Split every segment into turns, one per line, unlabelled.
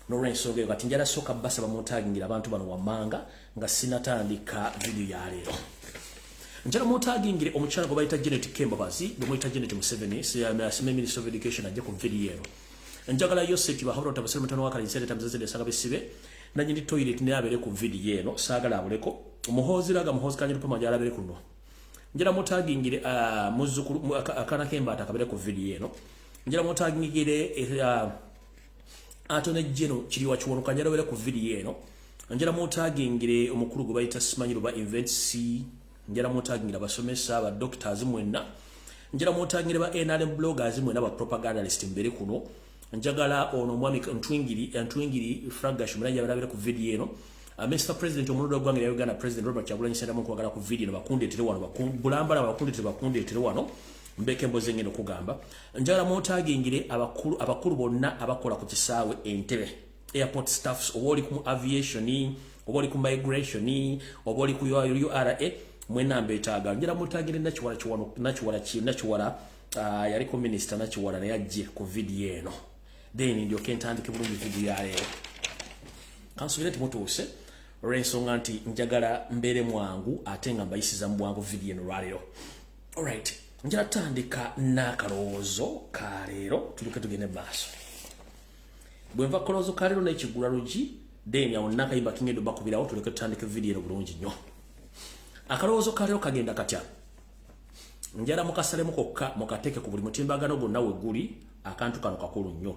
n'olw'ensonga eyo kati njala sooka basaba muntagingira abantu bano wammanga nga sinatandika video ya leero. Njala muntagingire omukyala gwe bayita Janet Kembabazi gwe muyita Janet Museveni sime Minister of Education ajja ku video eno. Njagala Yoseti bahabula otabasire mutano wakali nsere tamzaze desanga bisibe na nyindi toilet ne abere ku video eno saagala abuleko muhoziraga muhozi kanyiru pama jala abere kuno. Njala muntagingire muzukulu akana Kemba atakabere ku video eno. Njala muntagingire atone jeno kiri wachiwono kanjala abere ku video eno. Njala muntagingire omukulu gwe bayita simanyiru ba Invents njala mutangira basomesa ba doctors mwenna njala mutangira ba NRM bloggers mwenna ba propagandist mbere kuno njagala ono mwami ntwingiri Fragash muranja barabira ku video eno Mr President omuludo gwange ya Uganda President Robert Kyagulanyi Ssentamu kwagala ku video no bakundeetere wano bakubulambala bakundeetere wano mbeke mboze ngeno kugamba njagala mutagingire abakulu bonna abakola ku kisaawe Entebbe airport staffs oboli ku aviation oboli ku migration oboli ku URA mwena mbetaga njira mutagire nachiwala yali ko minister nachiwala na yaje ku video eno then ndio kentandike bulungi video ya leo kansulate motose rensonga nti njagala mbere mwangu atenga mbayisiza mbwangu video eno leo. Alright, njira tandika nakaloozo ka lero tuluke tugende baso bweva kaloozo ka lero n'ekigula rugi then yawo nakayimba kingedo bakubirawo tuleke tandike video eno bulungi nnyo. Akaloozo kaleo kagenda katya njala mukasale mukokka mukateke ku buli mutimbagano gonna we guli akantu kano kakulu nnyo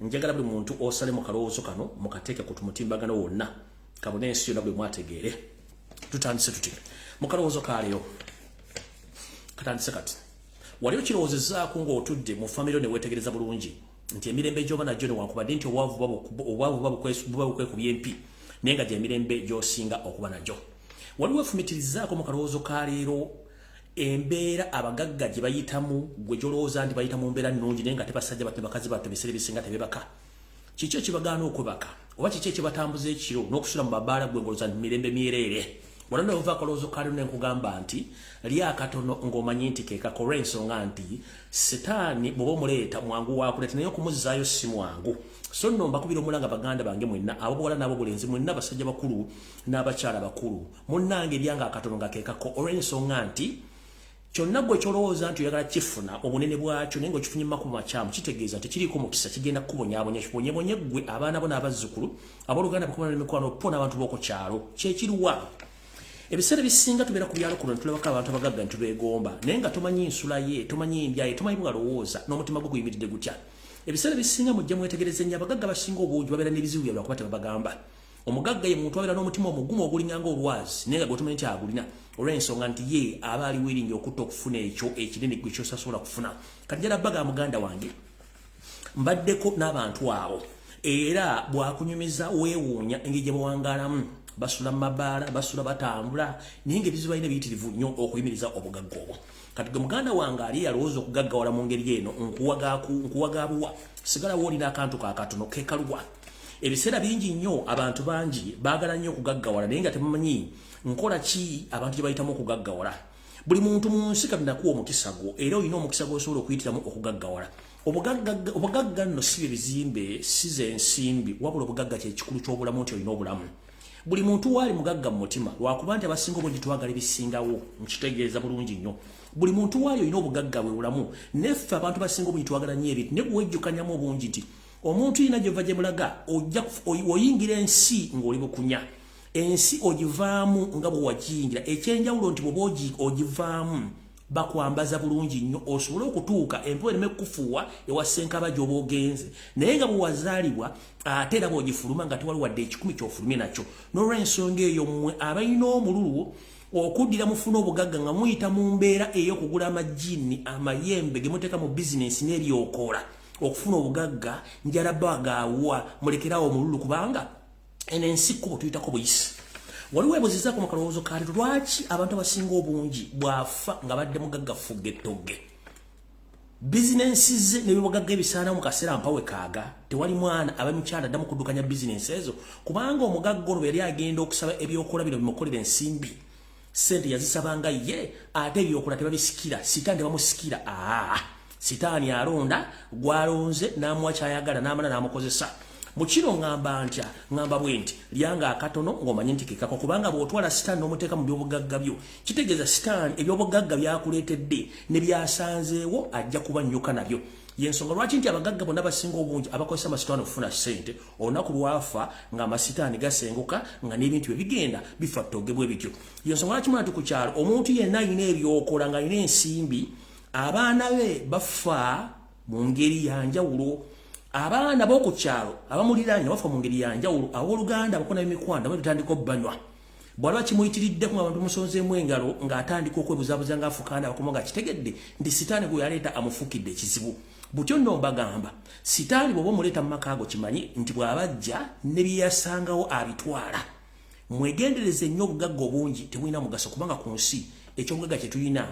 njagala buli muntu osale mu kaloozo kano mukateke ku mutimbagano wonna kabone ensi yonna bwe mwategeere tutandise tuti mu kaloozo kaleo katandise kati waliyo kirowoozezaako ng'otudde mu famiro ne weetegereza bulungi nti emirembe gy'oba najjo ne wankubadde nti obwavu buba bukwekubya empi naye nga gy'emirembe gy'osinga okuba najjo. Waliwo fumitirizaako mu kaloozo ka leero embeera abagagga gye bayitamu gwe gyolowooza nti bayita mu mbeera nnungi naye nga tebasajja batte bakazi batte ebiseera ebisinga tebebaka. Kiki ekibagaana okwebaka oba kiki ekibatambuza ekiro n'okusula mu mabaala gwe ngoloza nti mirembe myereere. Wano ne ova akaloozo ka leero ne nkugamba nti lya akatono ng'omanyi nti ke kakola ensonga nti setaani bw'oba omuleeta mwangu waakuleeta naye okumuzzaayo si mwangu. So nno mbakubira omulanga baganda bange mwenna abo bwala n'abo bulenzi mwenna basajja bakulu n'abakyala bakulu munnange eryanga akatono nga keekako olw'ensonga nti kyonna gwe kyolowooza nti oyagala kifuna obunene bwakyo naye ng'okifunye mu makubo makyamu kitegeeza nti kiriiko mukisa kigenda kukubonyaabonya kibonyebonye ggwe abaana bo n'abazzukulu abooluganda bakuba n'emikwano po n'abantu b'oku kyalo kyekiriwa. Ebiseera bisinga tubeera ku byalo kuno ntulabako abantu abagagga ntubeegomba naye nga tomanyi nsula ye tomanyi endya ye tomanyi bwalowooza n'omutima gwe guyimiridde gutya. Ebiseera bisinga mujja mwetegereze nnyo abagagga basinga obungi babeera n'ebizibu byabwe lwakuba tebabagamba. Omugagga ye muntu abeera n'omutima omugumu ogulinganga olwazi naye nga gwe nti agulina olw'ensonga nti ye aba ali wiringi okutta okufuna ekyo ekinene gwe kyosasobola kufuna. Kati njala baga muganda wange mbaddeko n'abantu abo era bwakunyumiza weewuunya engeri gye bawangaalamu basula mu mabaala basula batambula naye ng'ebizibu balina biyitirivu nnyo okuyimiriza obugagga obwo. Kati gwe muganda wange ali yalowooza okugaggawala mu ngeri eno nkuwagaabuwa sigala woolina akantu kakatono keekaluwa. Ebiseera bingi nnyo abantu bangi baagala nnyo okugaggawala naye nga temumanyi nkola ki abantu gye bayitamu okugaggawala. Buli muntu mu nsi kati nakuwa omukisa gwo era olina omukisa gw'osobola okuyitiramu okugaggawala. Obugagga nno si bizimbe si ze nsimbi wabula obugagga kyekikulu ky'obulamu nti olina obulamu. Buli muntu waali mugagga mu mutima lwakuba nti abasinga obungi twagala ebisingawo nkitegeeza bulungi nnyo. Buli muntu waali olina obugagga bwe bulamu neffe abantu basinga obungi twagala nnyo ebintu ne bwejjukanyamu obungi nti omuntu yina gyova gye mulaga oyingira ensi ng'oli bukunya ensi ogivaamu nga bwe wagiyingira ekyenjawulo nti bw'oba ogivaamu bakwambaza bulungi nnyo osobole okutuuka empewo ereme kufuuwa ewa ssenkaba gy'oba ogenze naye nga bwe wazaalibwa ate era bw'ogifuluma nga tewali wadde ekikumi ky'ofulumye nakyo. N'olw'ensonga eyo mmwe abalina omululu okuddira mufuna obugagga nga muyita mu mbeera ey'okugula amajjini amayembe ge muteeka mu bizinensi n'ebyokoola okufuna obugagga njala bagaawa mulekerawo omululu kubanga eno ensi kkubo tuyitako buyisi. Waliwo ebuzizaako mu kalowoozo ka leero lwaki abantu abasinga obungi bwafa nga badde mugagga fuggetogge. Bizinensi ze n'ebibugagga ebisaanawo mu kaseera mpawe kaaga tewali mwana aba mukyala addamu kuddukanya bizinensi ezo kubanga omugagga olwo yali agenda okusaba ebyokola bino bimukolera ensimbi sente yazisabanga ye ate ebyokola tebabisikira sitaani tebamusikira sitaani alonda gwalonze n'amuwa kyayagala n'amala n'amukozesa. Mukino ngamba ntya ngamba bwenti lyanga akatono ngomanye nti kikako kubanga bwotwala sitaani n'omuteeka mu byobugagga byo kitegeeza sitaani ebyobugagga byakuleetedde ne byasanzeewo ajja kubanyuka nabyo yensonga lwaki nti abagagga bonna basinga obungi abakozesa amasitaani okufuna ssente olunaku lwafa ng'amasitaani gasenguka nga n'ebintu bye bigenda bifa ttoggebwe bityo yensonga lwaki mwana ku kyalo omuntu yenna alina ebyokola ng'alina ensimbi abaana be bafa mu ngeri ya njawulo abaana b'oku kyalo abamuliraanye bafa mu ngeri ya njawulo abooluganda bakona b'emikwanda batandika obbanywa bw'alaba kimuyitiriddeko abantu musonzeemu engalo ng'atandika okwebuzaabuza ng'afukaana bakoma nga kitegedde nti sitaani gwe yaleeta amufukidde ekizibu butyo nno mbagamba sitaani bw'oba omuleeta mu maka ago kimanyi nti bw'abajja ne bye yasangawo abitwala mwegendereze nnyo obugagga obungi tebulina mugaso kubanga ku nsi ekyobugagga kye tulina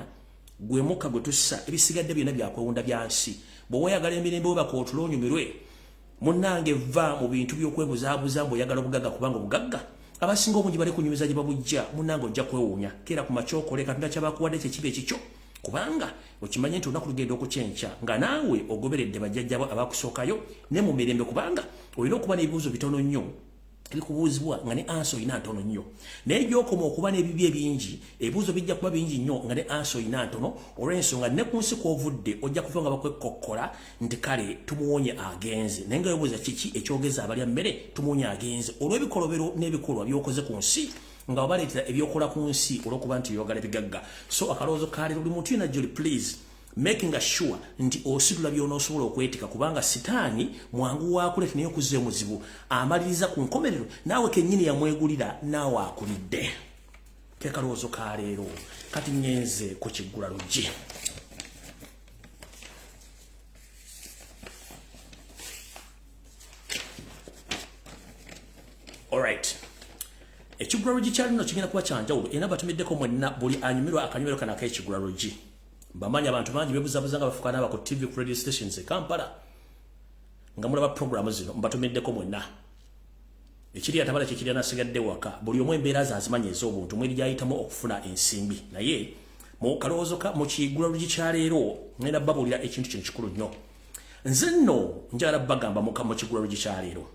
gwe mukka gwe tussa ebisigadde byonna byakwewunda bya nsi bw'oba oyagala emirembe webaka otuloonyumirwe munnange va mu bintu by'okwebuzaabuza mbw'oyagala obugagga kubanga obugagga abasinga obungi bali kunyumiza gye babujja munnange ojja kwewuunya keera ku makyokole katonda kyabakuwadde kyekiba ekikyo kubanga okimanye nti olunaku lugenda okukyenkya nga naawe ogoberedde bajjajjabo abakusookayo ne mu mirembe kubanga olina okuba n'ebibuuzo bitono nnyo ebikubuuzibwa nga ne ansi olina ntono nnyo naye gy'okoma okuba n'ebibi ebingi ebibuuzo bijja kuba bingi nnyo nga ne ansi olina ntono olw'ensonga ne ku nsi kw'ovudde ojja kuva nga bakwekokkola nti kale tumuwonye agenze naye nga webuuza kiki ekyogeza abalya mmere tumuwonye agenze olw'ebikolobero n'ebikolwa by'okoze ku nsi nga wabaleetera ebyokola ku nsi olw'okuba nti yogala bigagga so akalowoozo kaleero buli muntu yina joli please making sure nti osidula by'onoosobola okwetika kubanga sitaani mwangu waakuleeta naye okuzza omuzibu amaliriza ku nkomerero naawe kennyini yamwegulira naawe akulidde ke kalowoozo ka leero kati nyenze ku kiggula luggi alright ekiggula luggi kyalino kigenda kuba kyanjawulo era batumiddeko mwenna buli anyumirwa akanywero kana ak'ekiggula luggi bamanyi abantu bangi bebuzabuza nga bafuka n'aba ku TV ku radio stations e Kampala nga mulaba programu zino mbatumiddeko mwenna ekiri atabala kikiri anasigadde waka buli omu embeera zazimanyi ez'obuntu mweri gyayitamu okufuna ensimbi naye mu kalowoozo mu kiggula luggi kya leero ngenda babuulira ekintu kino kikulu nnyo nze nno njagala bagamba mu kiggula luggi kya leero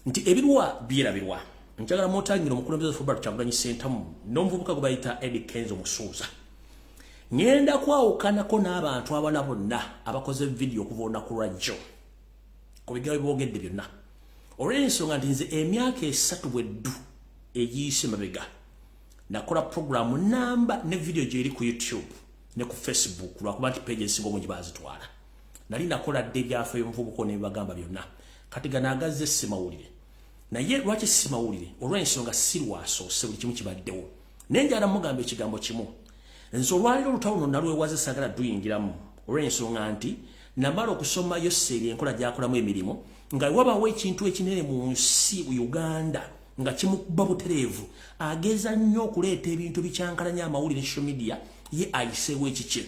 nti ebirwa byerabirwa njagala mwotangira omukulembeze Robert Kyagulanyi Ssentamu n'omuvubuka gwe bayita Eddie Kenzo Musuuza ngenda kwawukanako n'abantu abala bonna abakoze video okuva olunaku lwajjo ku bigambo byogedde byonna olw'ensonga nti nze emyaka 3 bweddu egiyise mabega nakola programu namba ne video gyeri ku YouTube ne ku Facebook lwakuba nti page esinga obungi bazitwala nali nakola dde ebyafeeyo omuvubuka n'ebibagamba byonna kati ganagazze simawulire naye lwaki simawulire olw'ensonga sirwasoose buli kimu kibaddewo naye njala mugamba ekigambo kimu nso olwaliro olutawuno nalwewaze sagala duyingiramu olw'ensonga nti namala okusomayo seeri enkola gyakolamu emirimu nga wabawo ekintu ekinene mu nsi Uganda nga kimukuba butereevu ageza nnyo okuleeta ebintu bikyankalanya amawulire social media ye ayiseewo ekikye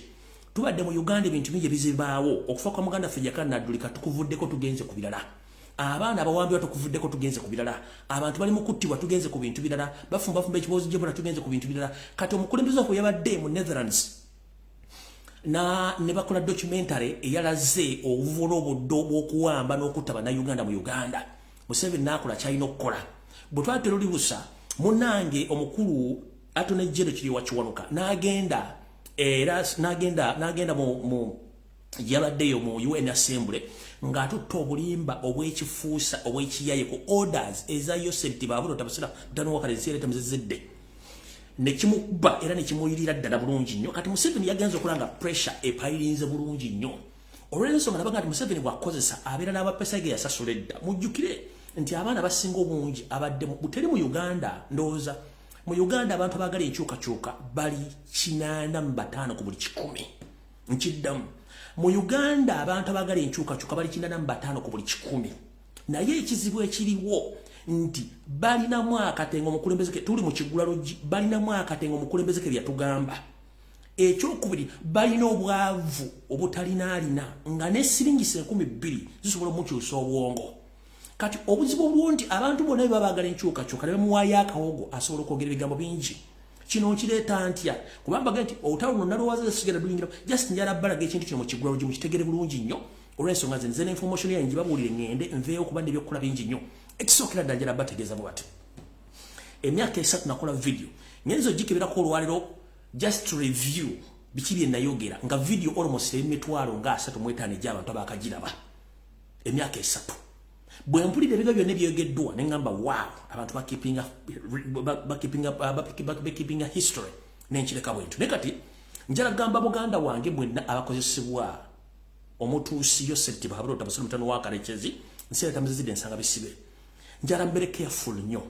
tubadde mu Uganda ebintu bingi ebizibaawo okufa kwa muganda ffe Jakanaddulika tukuvuddeko tugenze ku birala abaana abawambibwa tukuvuddeko tugenze ku birala abantu bali mu kuttibwa tugenze ku bintu birala bafumba ekiboozi gy'ebola tugenze ku bintu birala kati omukulembeze waffe yabadde mu Netherlands ne bakola documentary eyalaze obuvolo obuddo bw'okuwamba n'okutta bannayuganda mu Uganda Museveni n'akola kyalina okukola bwe twatera oli busa munnange omukulu Attorney General Kiriwa Kiwanuka n'agenda mu yabaddeyo mu UN Assembly ng'atutta obulimba obw'ekifuusa obw'ekiyaye ku orders eza Yosef Tibabulo tabasira mutano wakale zireta muzezedde ne kimukuba era ne kimuyirira ddala bulungi nnyo kati Museveni yagenza okulanga pressure epayirinze bulungi nnyo olw'ensonga nabaga nti Museveni bw'akozesa abeera n'abapesa ge yasasula edda mujjukire nti abaana basinga obungi abadde buteri mu Uganda ndowooza mu Uganda abantu abaagala enkyukakyuka bali 85 ku buli 100 nkiddamu mu Uganda abantu abaagala enkyukakyuka bali 85 ku buli 100 naye ekizibu ekiriwo nti balinamu akatengo omukulembeze ke tuli mu kiggula luggi balinamu akatengo omukulembeze ke byatugamba ekyokubiri balina obwavu obutalina nga ne siringi 2,000 zisobola omukyusa obwongo kati obuzibu obwo nti abantu bonna babaagala enkyukakyuka ne bamuwaayo akawogo asobola okwogera ebigambo bingi kino nkireeta ntya kubambaga nti olutalo luno nalowooza sigenda luyingira just njala balaga ekintu kino mu kiggula luggi mukitegere bulungi nnyo olw'ensonga nze information yange babuulire ngende nveeyo kuba n'ebyokukola bingi nnyo ekisookera ddala njala bategeeza bw'ati emyaka 3 nakola video ngenzo gikeberako olwaliro just to review biki bye nayogera nga video almost emitwalo nga 3 gy'abantu abakagiraba emyaka 3 bwe mpulira ebyo byonna ebyogeddwa ne ngamba wow abantu bakipinga history n'enkireka bwentu ne kati njala gamba buganda wange bwenna abakozesebwa omutuusi Yoseti Abotodde abasolo mutano wa Karekezi nseera tamuzizide ensanga bisibe njala mbere careful nnyo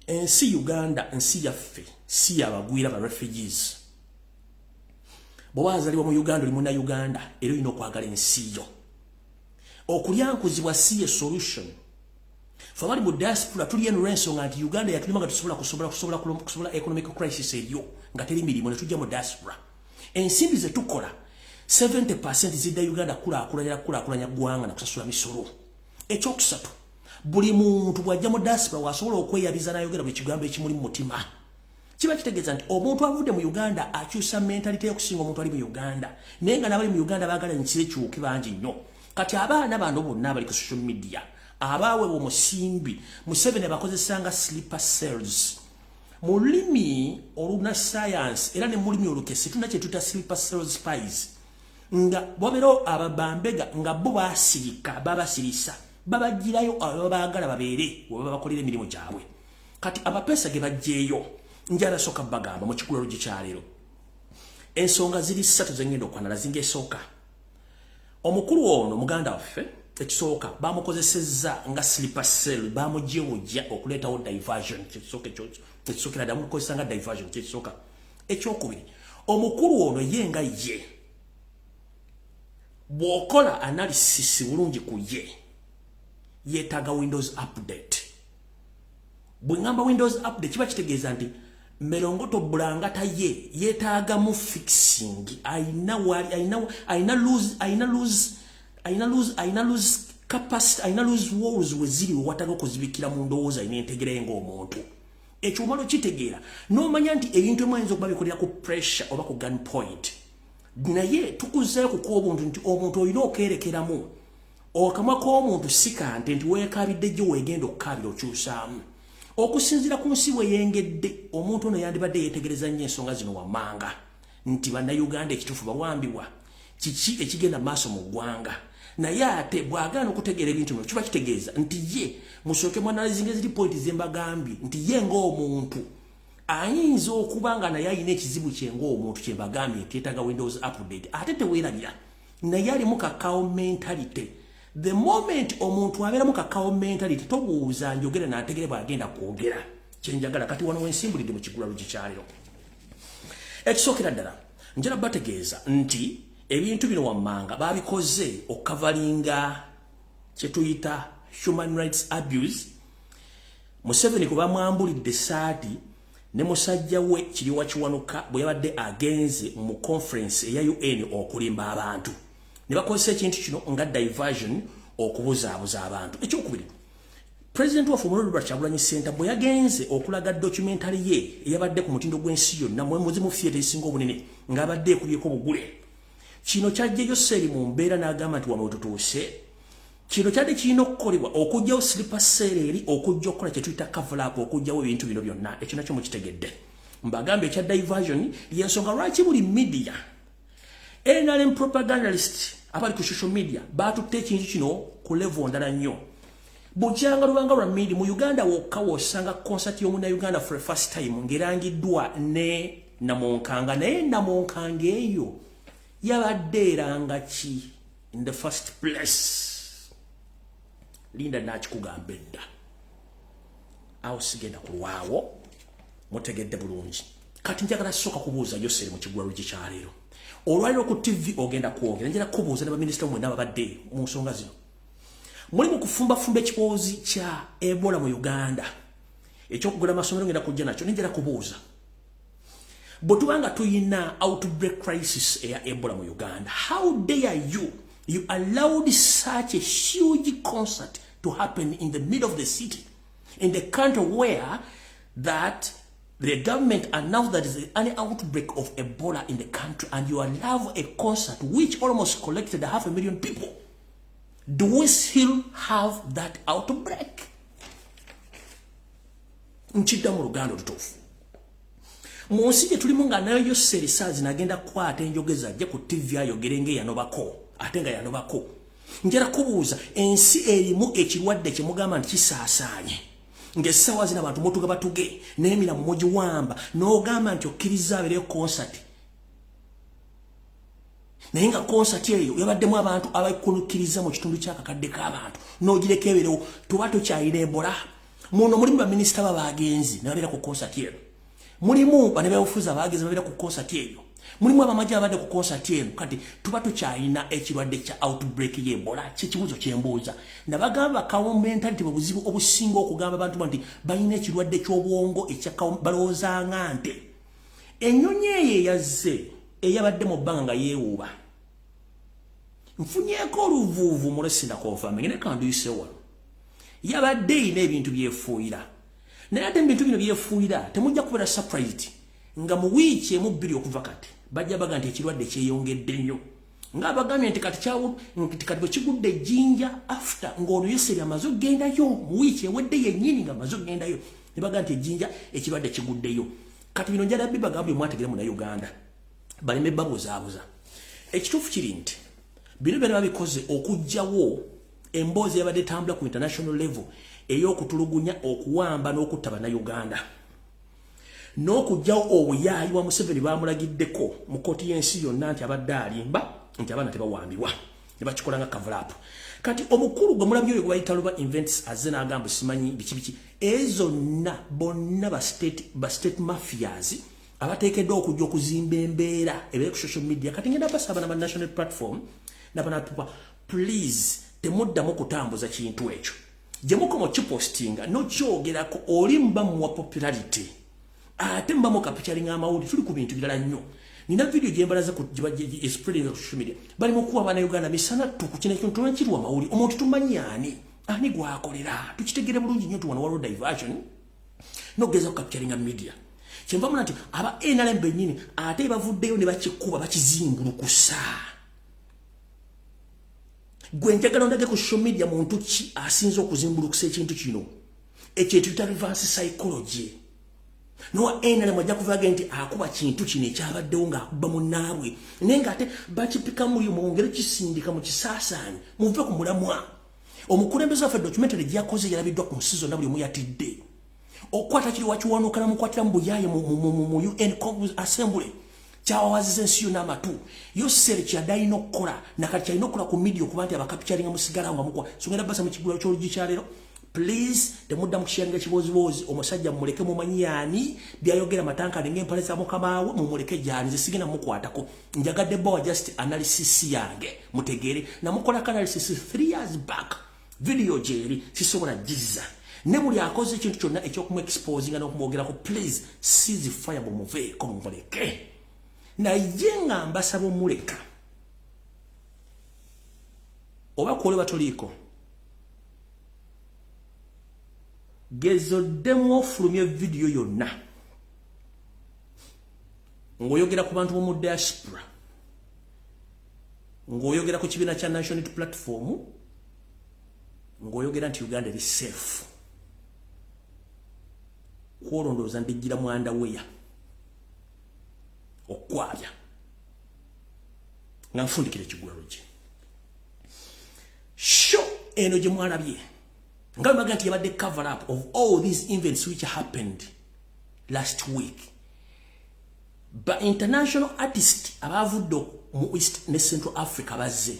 ensi Uganda nsi yaffe si yabagwira ba refugees bwazaliwa mu Uganda oli muna Uganda era olina okwagala ensi yo okulyankuzibwa si ye solution fabali mu diaspora tuli eno lw'ensonga nti Uganda yatulima nga tusobola economic crisis eriyo nga teri mirimu ne tujja mu diaspora ensimbi ze tukola 70% zidda Uganda kulaakulanya ggwanga na kusasula misolo ekyokusatu buli muntu bw'ajja mu diaspora wasobola okweyabiza n'ayogera buli kigambo ekimuli mu mutima kiba kitegeeza nti omuntu avudde mu Uganda akyusa mentality y'okusinga omuntu ali mu Uganda naye nga n'abali mu Uganda baagala nkire kyuke bangi nnyo kati abaana bano bonna bali ku social media abaweebwa omusimbi Museveni bakozesanga sleeper cells mu lulimi oluna science era ne mu lulimi olukesi tuna kye tuta sleeper cells spies nga bobero ababambega nga bo basirika babasirisa babagirayo ababaagala babeere oba bakolera emirimu gyabwe kati abapesa ge bajjeeyo njala soka bagamba mu kikulu gikyalero ensonga ziri 3 zengendo kwanala zingesooka omukulu ono muganda waffe ekisooka bamukozesezza nga sleeper cell bamujewojja okuleetawo diversion ekisooka ddamu kukozesa nga diversion ekisooka ekyokubiri omukulu ono ye nga ye bw'okola analysis bulungi ku ye yeetaaga Windows update bwe ngamba Windows update kiba kitegeeza nti melongoto bulangata ye yeetaaga mu fixing aina lose capacity aina lose walls weziri wataga okuzibikira mu ndowooza ine entegere ng'omuntu ekyomalo kitegeera n'omanya nti ebintu emwayinza okuba bikolera ku pressure oba ku gun point naye tukuzeeyo kukuwa obuntu nti omuntu olina okeerekeramu okamwa k'omuntu sikante nti weekabidde gye weegenda okukaabira okyusaamu okusinzira ku nsi bwe yengedde omuntu ono yandibadde yeetegereza nnyo ensonga zino wammanga nti bannayuganda ekituufu bawambibwa kiki ekigenda maaso mu ggwanga naye ate bw'agaana okutegeera ebintu bino kiba kitegeeza nti ye musooke mwanalizinga eziri pointi ze mbagambye nti ye ng'omuntu ayinza okuba nga naye alina ekizibu kye ng'omuntu kye mbagambye nti yeetaaga Windows update ate teweerabira naye alimu kakao mentality the moment omuntu abeera mu kakao mentality tobuuza njogere n'ategere bw'agenda kwogera kyenjagala kati wano wensimbulidde mu kigula lugikyaliro ekisookera ddala njala bategeeza nti ebintu bino wammanga babikoze okukavalinga kye tuyita human rights abuse Museveni kuba mwambulidde saati ne musajja we Kiriwa Kiwanuka bwe yabadde agenze mu conference eya UN okulimba abantu ne bakozesa ekintu kino nga diversion okubuzaabuza abantu ekyokubiri President wa Fumulu Kyagulanyi Center bwe yagenze okulaga documentary ye eyabadde ku mutindo gw'ensi yonna mu muzimu theater esinga obunene ng'abadde ekubyeko bugule kino kyajjeyo seri mu mbeera n'agamba nti wano tutuuse kino kyadde kirina okukolebwa okugjawo sleeper cell eri okujja okukola kye tuyita cover up okugjawo ebintu bino byonna ekyo nakyo mukitegedde mbagambye ekya diversion y'ensonga lwaki buli media NRM propagandalist abali ku social media batutte ekintu kino ku level ndala nnyo bukyanga lubanga lwa media mu Uganda wokka wosanga concert y'omuna Uganda for the first time ngerangiddwa ne Namonkanga naye Namonkanga eyo yabadde eranga ki in the first place linda nakikugamba edda awo sigenda kulwawo mutegedde bulungi kati njagala soka kubuuza Yoseri mu kigwalo gikyaleero olwaliro ku TV ogenda kwogera njala kubuuza ne baminisita mwe n'ababadde mu nsonga zino muli mu kufumbafumba ekipoozi kya Ebola mu Uganda ekyokugula amasomero ngenda kujja nakyo njala kubuuza bwe tubanga tuyina outbreak crisis eya Ebola mu Uganda how dare you allowed such a huge concert to happen in the middle of the city in the country where that The government announced that there is an outbreak of Ebola in the country and you allow a concert which almost collected 500,000 people. Do we still have that outbreak? Nchida mu Luganda lutuufu. Munsi gye tulimu nga nayo yose risaazi nagenda kukwata enjogeza ajja ku TV ayogere ng'eyanobako ate nga yanobako. Njala kubuuza ensi erimu ekirwadde kye mugamba nti kisaasaanye. Ng'essaawa zino abantu mutuga batuge n'emiramu mugiwamba n'ogamba nti okkiriza abeereyo konsati. Naye nga konsati eyo yabaddemu abantu abakunukkiriza mu kitundu ky'akakadde k'abantu n'ogireka ebeerewo tuba tukyayina Ebola. Muno mulimu baminisita babagenzi nababeera ku konsati eyo. Mulimu banebyabufuzi abagenzi babeera ku konsati eyo. Mulimu abamagye abadde ku konsati eno kati tuba tukyayina ekirwadde kya outbreak y'Ebola. Kyekibuuzo kyembuuza. Nabagamba kawumentality bwe buzibu obusinga okugamba abantu nti balina ekirwadde ky'obwongo balowoozanga nti ennyonyi eyo eyazze eyabadde mu bbanga nga yeewuuba. Nfunyeeko oluvuuvu mulesina confirming ne kanduyise wano. Yabadde eyina ebintu byefuuyira. Naye ate ebintu bino byefuuyira temujja kubeera surprised nga mu wiiki emu bbiri okuva kati bajja baga nti ekirwadde kyeyongedde nnyo. Ng'abagambye nti kati bwe kigudde ejjinja after ng'ono Yeseri amaze okgendayo mu wiiki ewedde yennyini ng'amaze okgendayo ne baga nti ejjinja ekirwadde kiguddeyo. Kati bino njala bibagambye mwategere mu Uganda baleme babuzaabuza. Ekituufu kiri nti bino byonna babikoze okuggyawo emboozi yabadde etambula ku international level ey'okutulugunya okuwamba n'okutta Bannayuganda. N'okugyawo obuyaayi wa Museveni baamulagiddeko mu kkooti y'ensi yonna nti abadde alimba nti abaana tebawambibwa ne bakikola nga cover-up. Kati omukulu gwe mulabye oyo gwe bayita Luba Invents azze n'agamba simanyi biki ezo zonna bonna ba state mafias abateekeddwa okujja okuzimba embeera ebeere ku social media. Kati ngenda basaba na national platform n'abanatupa please temuddamu kutambuza kintu ekyo. Gye mukoma kipostinga n'okyogerako oli mba muwa popularity ate mba mu kapitalinga amawulire tuli ku bintu birala nnyo. Nina video gye mbalaza ku spreading of social media bali mu kuwa Bannayuganda misana tuku kino ekintu n'ekirwa amawulire omuntu tumanyi ani gwakolera tukitegere bulungi nnyo tuwana waliwo diversion n'okugeza ku kapitalinga media. Kyenvamuna nti aba NRM bennyini ate bavuddeyo ne bakikuba bakizimbulukusa. Gwe njagala ondage ku social media muntu ki asinza okuzimbulukusa ekintu kino ekintu kita reverse psychology. Nowa NRM ajja kuvaga nti akuba kintu kino ekyabaddewo ng'akuba munnaabwe naye ng'ate bakipika muri mwongere kisindika mu kisaasaanyi muve ku mulamwa. Omukulembeze waffe documentary gyakoze yalabiddwa ku nsi zonna buli omu yatidde. Okwata kiri wakiwanuuka namukwatira mu buyaaye mu UN Assembly kyawawaziza ensi yonna amatu. Yoseri kyadde alina okukola nakati kyalina okukola ku media okuba nti abakapitalinga musigala nga mukwa sogenda basa mu kigula ky'olugi kya leero. Please temudda mu kishalinga kiboziboozi omusajja mumuleke mumanyi yaani byayogera matankane ng'empale za mukama we mumuleke gy'ani zisigenda mukwatako. Njagadde bawa just analysis yange mutegeere namukolako analysis 3 years back video gyeri sisobola giza. Ne buli akoze ekintu kyonna ekyokumu exposinga n'okumwogerako please seize fire bumuveeko mumuleke. Naye nga mbasaba omuleka oba kwole batoliiko gezoddemu ofulumya video yonna ng'oyogera ku bantu b'omu diaspora ng'oyogera ku kibiina kya National Unity Platform ng'oyogera nti Uganda eri safe. Kwolondooza ndijjira mwanda weya okwabya nga nfundikira ekigulalo gye sho eno gye mwalabye nga bwe baga nti yabadde cover up of all these events which happened last week. Ba international artist abavudde mu East ne Central Africa bazze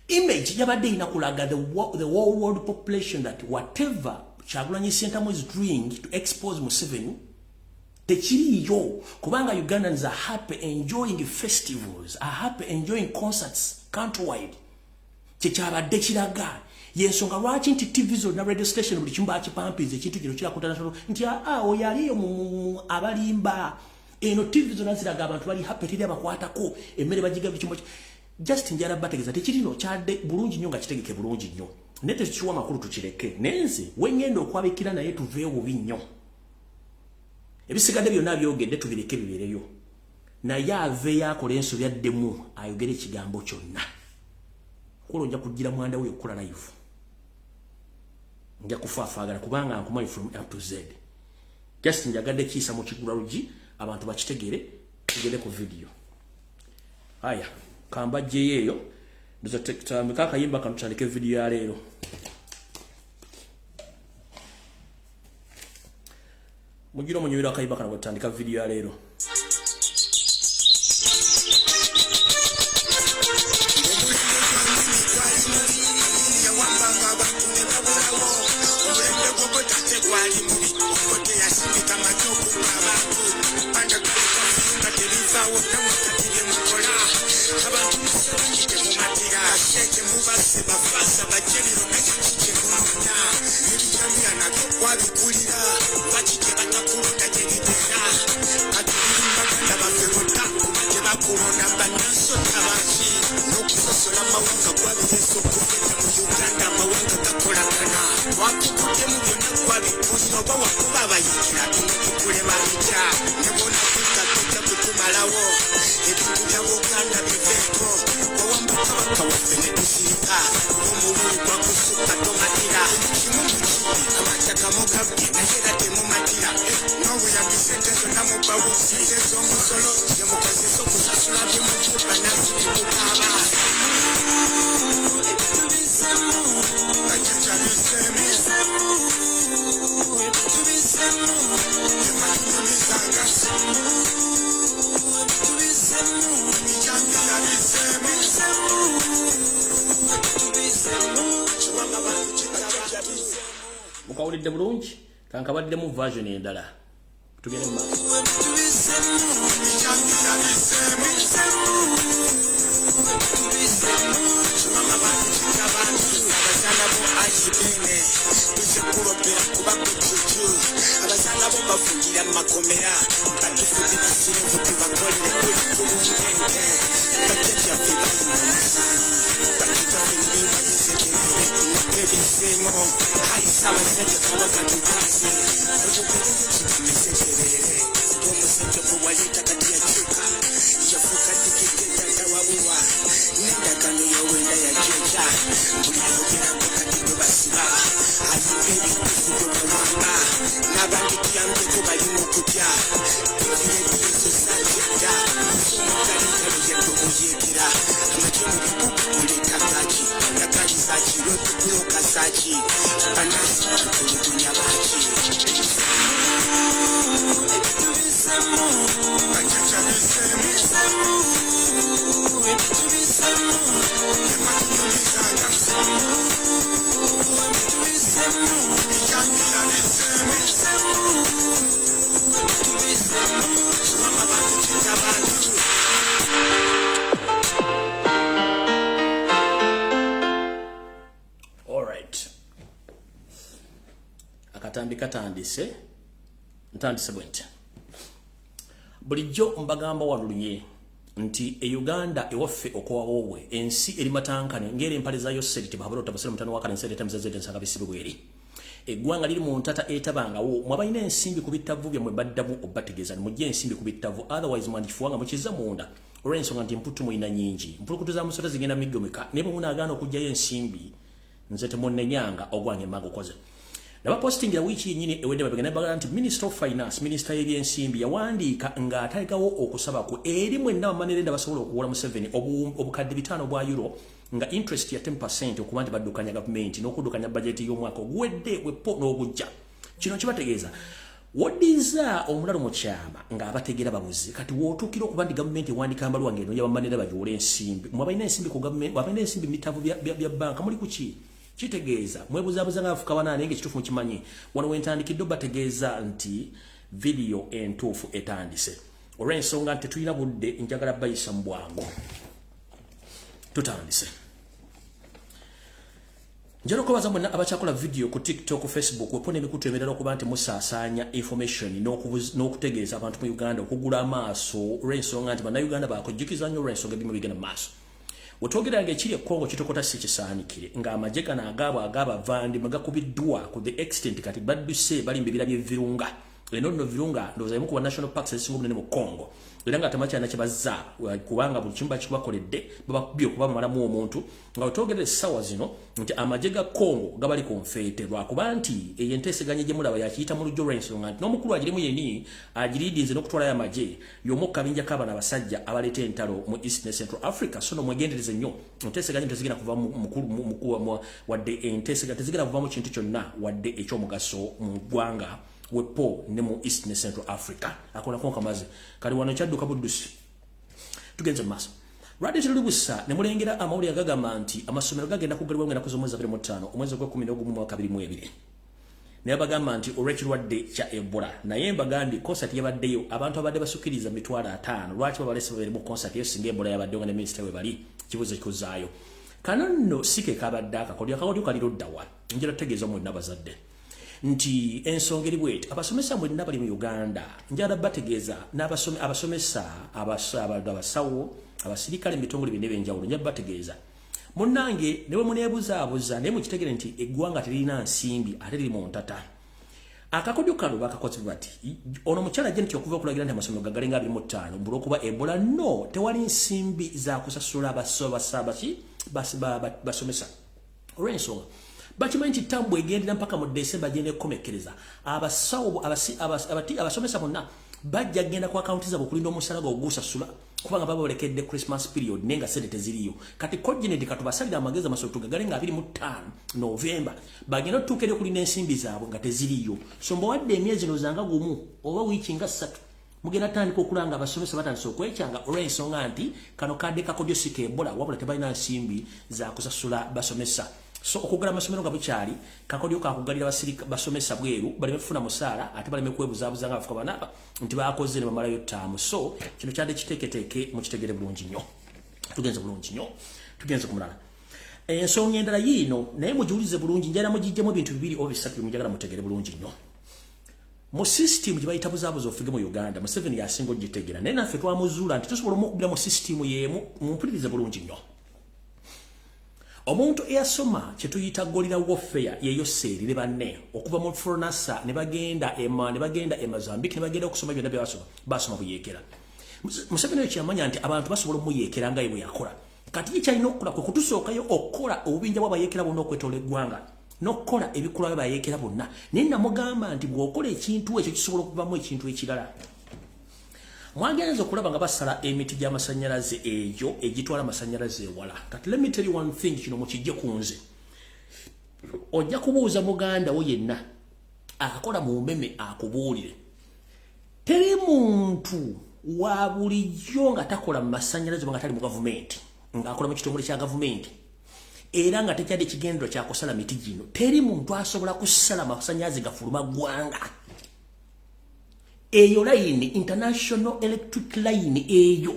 image yabadde ina kulaga the whole world population that whatever Kyagulanyi Ssentamu is doing to expose Museveni tekiriyo kubanga Ugandans are happy enjoying festivals, are happy enjoying concerts countrywide. Kyekyabadde kiraga yensonga lwaki nti TV zonna radio station buli kimu bakipampiza ekintu kino kirakuta national nti oyo aliyo mu abalimba eno TV zonna ziraga abantu bali happy teri abakwatako emmere bagiga buli kimu just njala bategeza tekirino kyadde bulungi nnyo nga kitegeke bulungi nnyo nete kiwa makulu tukireke nenze wengendo okwabikira naye tuveewo binnyo ebisigadde byonna byogedde tubireke bibereyo naye ave yakola ensobi addemu ayogere ekigambo kyonna kulo nja kugira mwanda we okukola live nja kufaafagala kubanga nkumanyi from A to Z just njagadde kiisa mu kigula lugi abantu bakitegere tugende ku video haya kamba jeyeyo ndoza tektamika kayimba kanutandike video ya leero mujiro munyuira kayimba kana gutandika video ya leero mukawulidde bulungi kankabaddemu version endala tugende mu katandise ntandise bwente bulijjo mbagamba walunye nti Uganda ewaffe okwawowe ensi eri matankane ngere empale zayo seriti bahabalo tabasira mutano wakane seriti mzazete nsanga bisibweri eggwanga liri mu ntata etabangawo mwabalina ensimbi ku bittavu bya mwebaddamu obategeza mujje ensimbi ku bittavu otherwise mwandifuwanga mukiza munda olw'ensonga nti mputu muyina nyingi mpulukutu za musota zigenda miggomeka ne bwe munaagaana okujjayo ensimbi nze temunnenyanga ogwange mmange okoze Naba posting ya wiki nyini ewende mabegana bagala nti Minister of Finance, Minister y'ebyensimbi yawandiika nga ataligawo okusaba ku eri mwenna bamanirenda basobola okuwola mu 7 obukadde 5 bwa euro nga interest ya 10% okuba nti baddukanya government n'okuddukanya budget y'omwaka oguwedde wepo n'ogujja. Kino kibategeeza wodiza omulalo mu kyama nga abategeera babuzi kati wootuukira okuba nti government ewandiika amaluwa ng'eno yabamanirenda bagiwola ensimbi mwabalina ensimbi ku government mwabalina ensimbi mu bitabu bya banka muli ku ki kitegeeza mwebuzabuza nga afuka banane nge kitufu mukimanyi wano wentandikidde bategeeza nti video entuufu etandise olw'ensonga nti tulina budde njagala bayisa mu bwangu tutandise njalo kubaza mwenna abakyakola video ku TikTok Facebook wepone emikutu emirala okuba nti musaasaanya information n'okutegeeza abantu mu Uganda okugula amaaso olw'ensonga nti bannayuganda bakujjukiza nnyo olw'ensonga ebimu bigenda mu maaso Wotogera ngechiri Kongo kitokota sikisaanikire nga amajeka na agaba vandi magakubiddwa ku the extent kati badduse bali mbibira by'evirunga eno no virunga ndoza mu national parks esingo munene mu Congo era nga tamacha na kibaza kubanga buli kimba kibakoledde baba byo kuba malamu omuntu nga otogere sawa zino nti amajega Congo gabali konfete lwa kubanti eyenteseganye je mulaba yakiyita mu Lawrence nganti no mukulu agirimu yeni agiridize no kutwala ya maje yomoka binja kaba na basajja abalete entalo mu East and Central Africa so no mwegendereze nnyo enteseganye tezigina kuva mukulu wadde enteseganye tezigina kuva mu kintu kyonna wadde ekyo mugaso mu gwanga wepo ne mu East and Central Africa akola konka maze kali wano kyadduka buddusi tugenze maso radio tulubusa ne mulengera amawuli agagamba nti amasomero gagenda kugalibwa ngena kuzomweza 25 omwezi gwa 11 mwaka 2022 ne bagamba nti olwekirwadde kya Ebola naye mbagandi concert yabaddeyo abantu abadde basukiriza mitwala 5 lwaki babalese babere mu concert yo singa Ebola yabadde nga ne minister we bali kibuzo kikuzaayo kananno sike kabadde akakodyo kaliro ddawa njira tegeeza mu nabazadde nti ensongeri bwet abasomesa mu nabali mu Uganda njara bategeeza abasomesa abasawo abasirikale mitongole binebe njawulo njaba bategeeza munnange newe munebuza ne mu kitegere nti eggwanga terina nsimbi ate liri mu ntata akakodyo kalo bakakoze bati ono mukyala je nti okuva okulagira nti amasomero gagalenga 25 bulo kuba Ebola no tewali nsimbi za kusasula basomesa olw'ensonga bakimanyi tambo egendera mpaka mu December jene komekereza abasawo abasomesa bonna bajja genda ku account zabo kulinda omusalaga ogusasula kubanga baba olekedde Christmas period nenga sente teziriyo kati coordinate katubasalira amageza masoto gagalenga 25 November bagenda tukere kulinda ensimbi zabo nga teziriyo so mbo wadde emyezi nozanga gumu oba wiki nga 3 mugenda tandika okulanga abasomesa batandise okwekyanga olw'ensonga nti kano kadde kakodyo sike Ebola wabula tebalina nsimbi za kusasula basomesa so okugala amasomero nga bukyali kakodyo kakugalira basirika basomesa bweru bali bafuna musala ate bali mekwebuzabuza nga afuka banaba nti bakoze ne bamalayo ttamu so kino kyade kiteketeke mu kitegere bulungi nnyo tugenze bulungi nnyo tugenze kumulala ensonga endala yino naye mujulize bulungi njala mugijjemu bintu bibiri obisatu mujagala mutegere bulungi nnyo mu system jibayita buzabuzo ofige mu Uganda mu 7 yasingo gitegera naye naffe twamuzuula nti tusobola okubira mu system yemu mumpulirize bulungi nnyo omuntu eyasoma kyetuyita golira warfare yeyo serire banne okuva mu Fronasa ne bagenda Mozambique ne bagenda okusoma byonna byasoma basoma buyekera musabino ekyamanya nti abantu basobola omuyekera nga yebwe yakola kati kyalina okukola kwe kutusookayo okukola obubinja bw'abayekera bonna okwetola eggwanga n'okukola ebikula by'abayekera bonna naye namugamba nti bw'okola ekintu ekyo kisobola okuvamu ekintu ekirala mwagenza okulaba nga basala emiti gy'amasanyalaze eyo egitwala amasanyalaze ewala kati let me tell you one thing kino mukijje kunze ojja kubuuza muganda wo yenna akola mu mmeme akubuulire teri muntu wa bulijjo nga takola mu masanyalaze nga tali mu gavumenti ng'akola mu kitongole kya gavumenti era nga tekyadde ekigendero kyakusala miti gino teri muntu asobola kusala masanyalaze gafuluma ggwanga eyo line international electric line eyo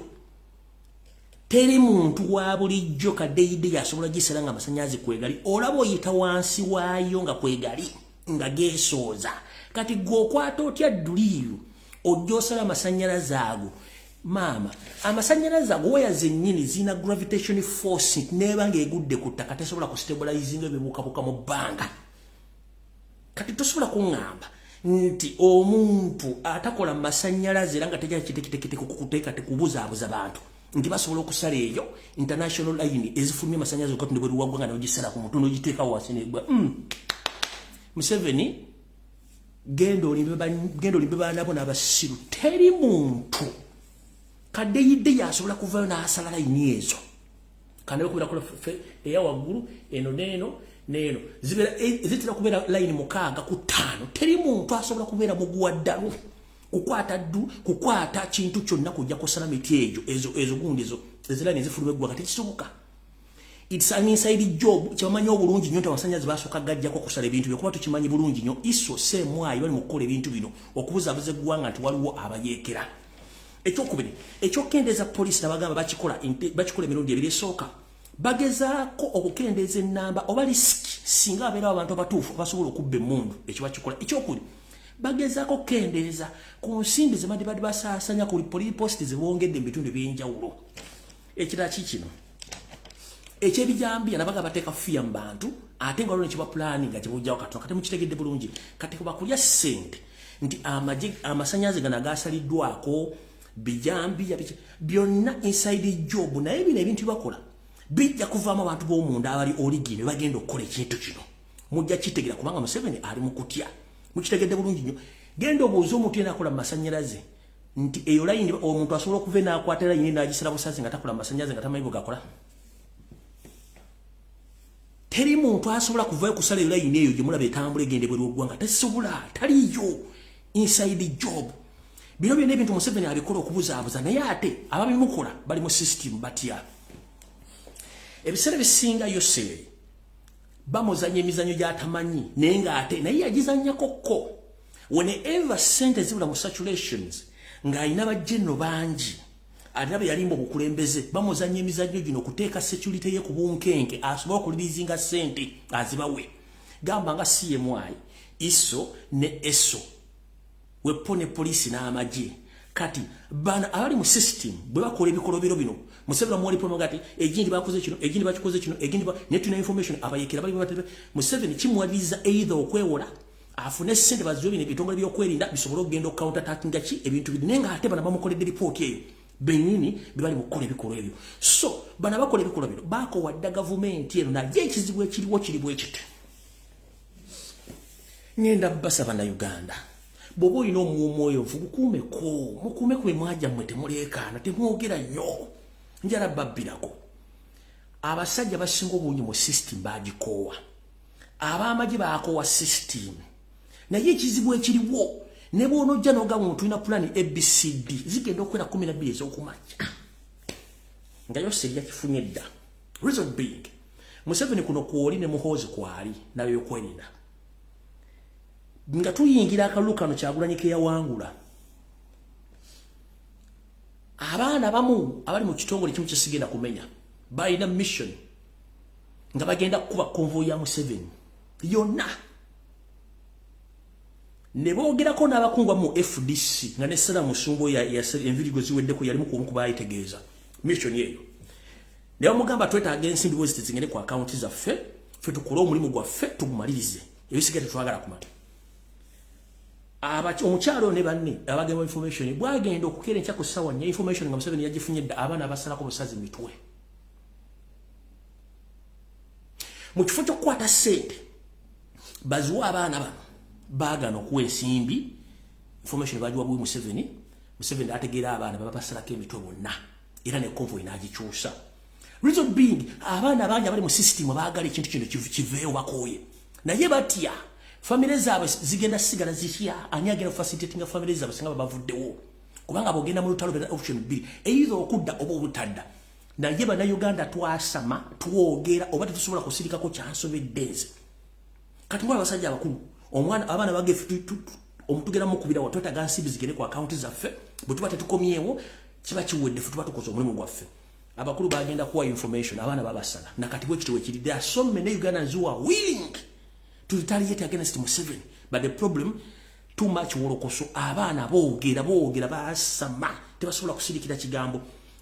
teri muntu wa bulijjo kadeide yasobola gisala nga amasanyalaze kwegali olaba oyita wansi waayo nga kwegali nga gesooza kati gwokwata otya duliyo ojjosala amasanyalaze ago mama amasanyalaze ago waya zennyini zina gravitation force neba ng'egudde ku ttaka tesobola kustabilizinga ebibuukabuuka mu bbanga kati tosobola kuŋŋamba nti omuntu atakola masanyalaze era nga tejja kitekiteke kukuteeka tekubuzaabuza bantu nti basobola okusala eyo international line ezifulumya masanyalaze okati ndibwe luwagwa nga nogisala ku mutundu ogiteeka wansi negwa Museveni gendo olimbe baana bo n'abasiru teri muntu kadeyide yasobola kuvayo n'asala layini ezo kandi okubira kola eya waggulu eno neeno zibera ezitira kubeera line mukaaga ku 5 teri muntu asobola kubeera muguwa ddalu kukwata kintu kyonna kujja kusala miti ezo gundi ezo line ezifuluma eggwanga tekisoboka it's an inside job kyamanyi obulungi nnyo abasanyazi basooka gajjako kusala ebintu byo kuba tukimanyi bulungi nnyo iso semwayi bali mu kukola ebintu bino okubuzaabuza eggwanga nti waliwo abayeekera ekyokubiri ekyokendeeza poliisi nabagamba bakikola emirundi ebiri esooka bagezaako okukendeeza ennamba oba lisiki singa abeerawo abantu abatuufu basobola okubba emmundu ekyo bakikola ekyokuli bagezaako okukendeeza ku nsimbi ze badde basaasanya ku polipositi ze bongedde mu bitundu eby'enjawulo ekirala kikino ekyebijambiya nabaga bateeka fiya mu bantu ate nga waliwo nekiba pulaani nga kibujjawo katono kati mukitegedde bulungi kati kuba kulya ssente nti amasanyaze gana gasaliddwako bijambi byonna inside job naye bino ebintu bakola bijja kuvaamu abantu b'omunda abali origin bagenda okukola ekintu kino mujja kitegera kubanga Museveni ali mu kutya mukitegedde bulungi nnyo genda obuuza omuntu yena akola masanyalaze nti eyo layini omuntu asobola okuva n'akwata layini n'agisala busazi nga takola masanyalaze nga tamanyi bwe gakola teri muntu asobola kuvayo kusala eyo layini eyo gye mulaba etambula egende bweru oggwanga tasobola taliyo inside job bino byonna ebintu Museveni abikola okubuzaabuza naye ate ababimukola bali mu system batya ebiseera bisinga yose bamuzanya emizanyo gy'atamanyi naye ng'ate naye yagizannyakokko whenever sente zibula mu saturations ng'alina bajjenno bangi ate abe yalimba obukulembeze bamuzanya emizanyo gino okuteeka security ye ku bunkenke asobole okulirizinga sente azibawe gamba nga CMI ISO ne ESO wepo ne polisi n'amagye kati bana abali mu system bwe bakola ebikolobero bino Museveni mwali promogati egindi bakoze kino egindi bakikoze kino egindi netuna information abayekera bali batebe Museveni kimwaliza either okwewola afune sente bazyo bino bitongole byokwerinda bisobola okugenda counter attacking ki ebintu binenga ate bana bamukoledde report eyo benini bibali mukola ebikolo ebyo so bana bakola ebikolo bino bako wadda government eno na je kizibu ekiriwo kiribwe ekite ngenda basaba na Uganda bobo ino mwoyo mukume ku mwaja mwete mulekana temwogera nnyo njala babbirako abasajja basinga obungi mu system bagikowa abamaji bakowa system naye ekizibu ekiriwo ne bw'onojja n'oga muntu ina plan ABCD zigenda okwera 12 ez'okumakya nga yose yakifunye dda reason big Museveni kuno kwoli ne muhozi kwali nayo yokwerinda nga tuyingira akalulu kano Kyagulanyi ke yawangula abaana bamu abali mu kitongole kimu kisigenda kumenya balina mission nga bagenda kuba konvoyi ya Museveni yonna ne boogerako n'abakungwa mu FDC nga ne Sala Musumbo ya envirigo ziweddeko yali mukumu kubayitegeeza mission yeyo ne bamugamba twetaaga ensimbi bwezi zingende ku account zaffe ffe tukole omulimu gwaffe tugumalirize ebisigala tetwagala kumala omukyalo ne banne abagema information bwagenda okukera enkya ku ssaawa nya information nga Museveni yagifunye dda abaana abasalako busazi mitwe mu kifo ky'okukwata ssente baziwa abaana bano baagana okuwa ensimbi information bagiwa bwe Museveni ategeera abaana baba basalako emitwe bonna era ne convoy n'agikyusa reason being abaana bangi abali mu system baagala ekintu kino kiveeyo bakooye naye batya family zaabwe zigenda sigala zishya ani agenda facilitating family zaabwe singa babavuddewo kubanga bogenda mu lutalo bera option 2 either okudda oba obutadda naye bana Uganda twasama tuwogera oba tetusobola kusirikako kyansobeddenze kati mwa basajja abakulu omwana abaana bage omutugera mu kubira watota gansibi zigende ku account zaffe butuba tetukomyewo kiba kiwedde futuba tukoze omulimu gwaffe abakulu bagenda kuwa information abaana babasala nakati bwe kitiwe kiri there are so many Ugandans who are willing to retaliate against Museveni but the problem too much wolokoso abaana boogera basama tebasobola kusirikira kigambo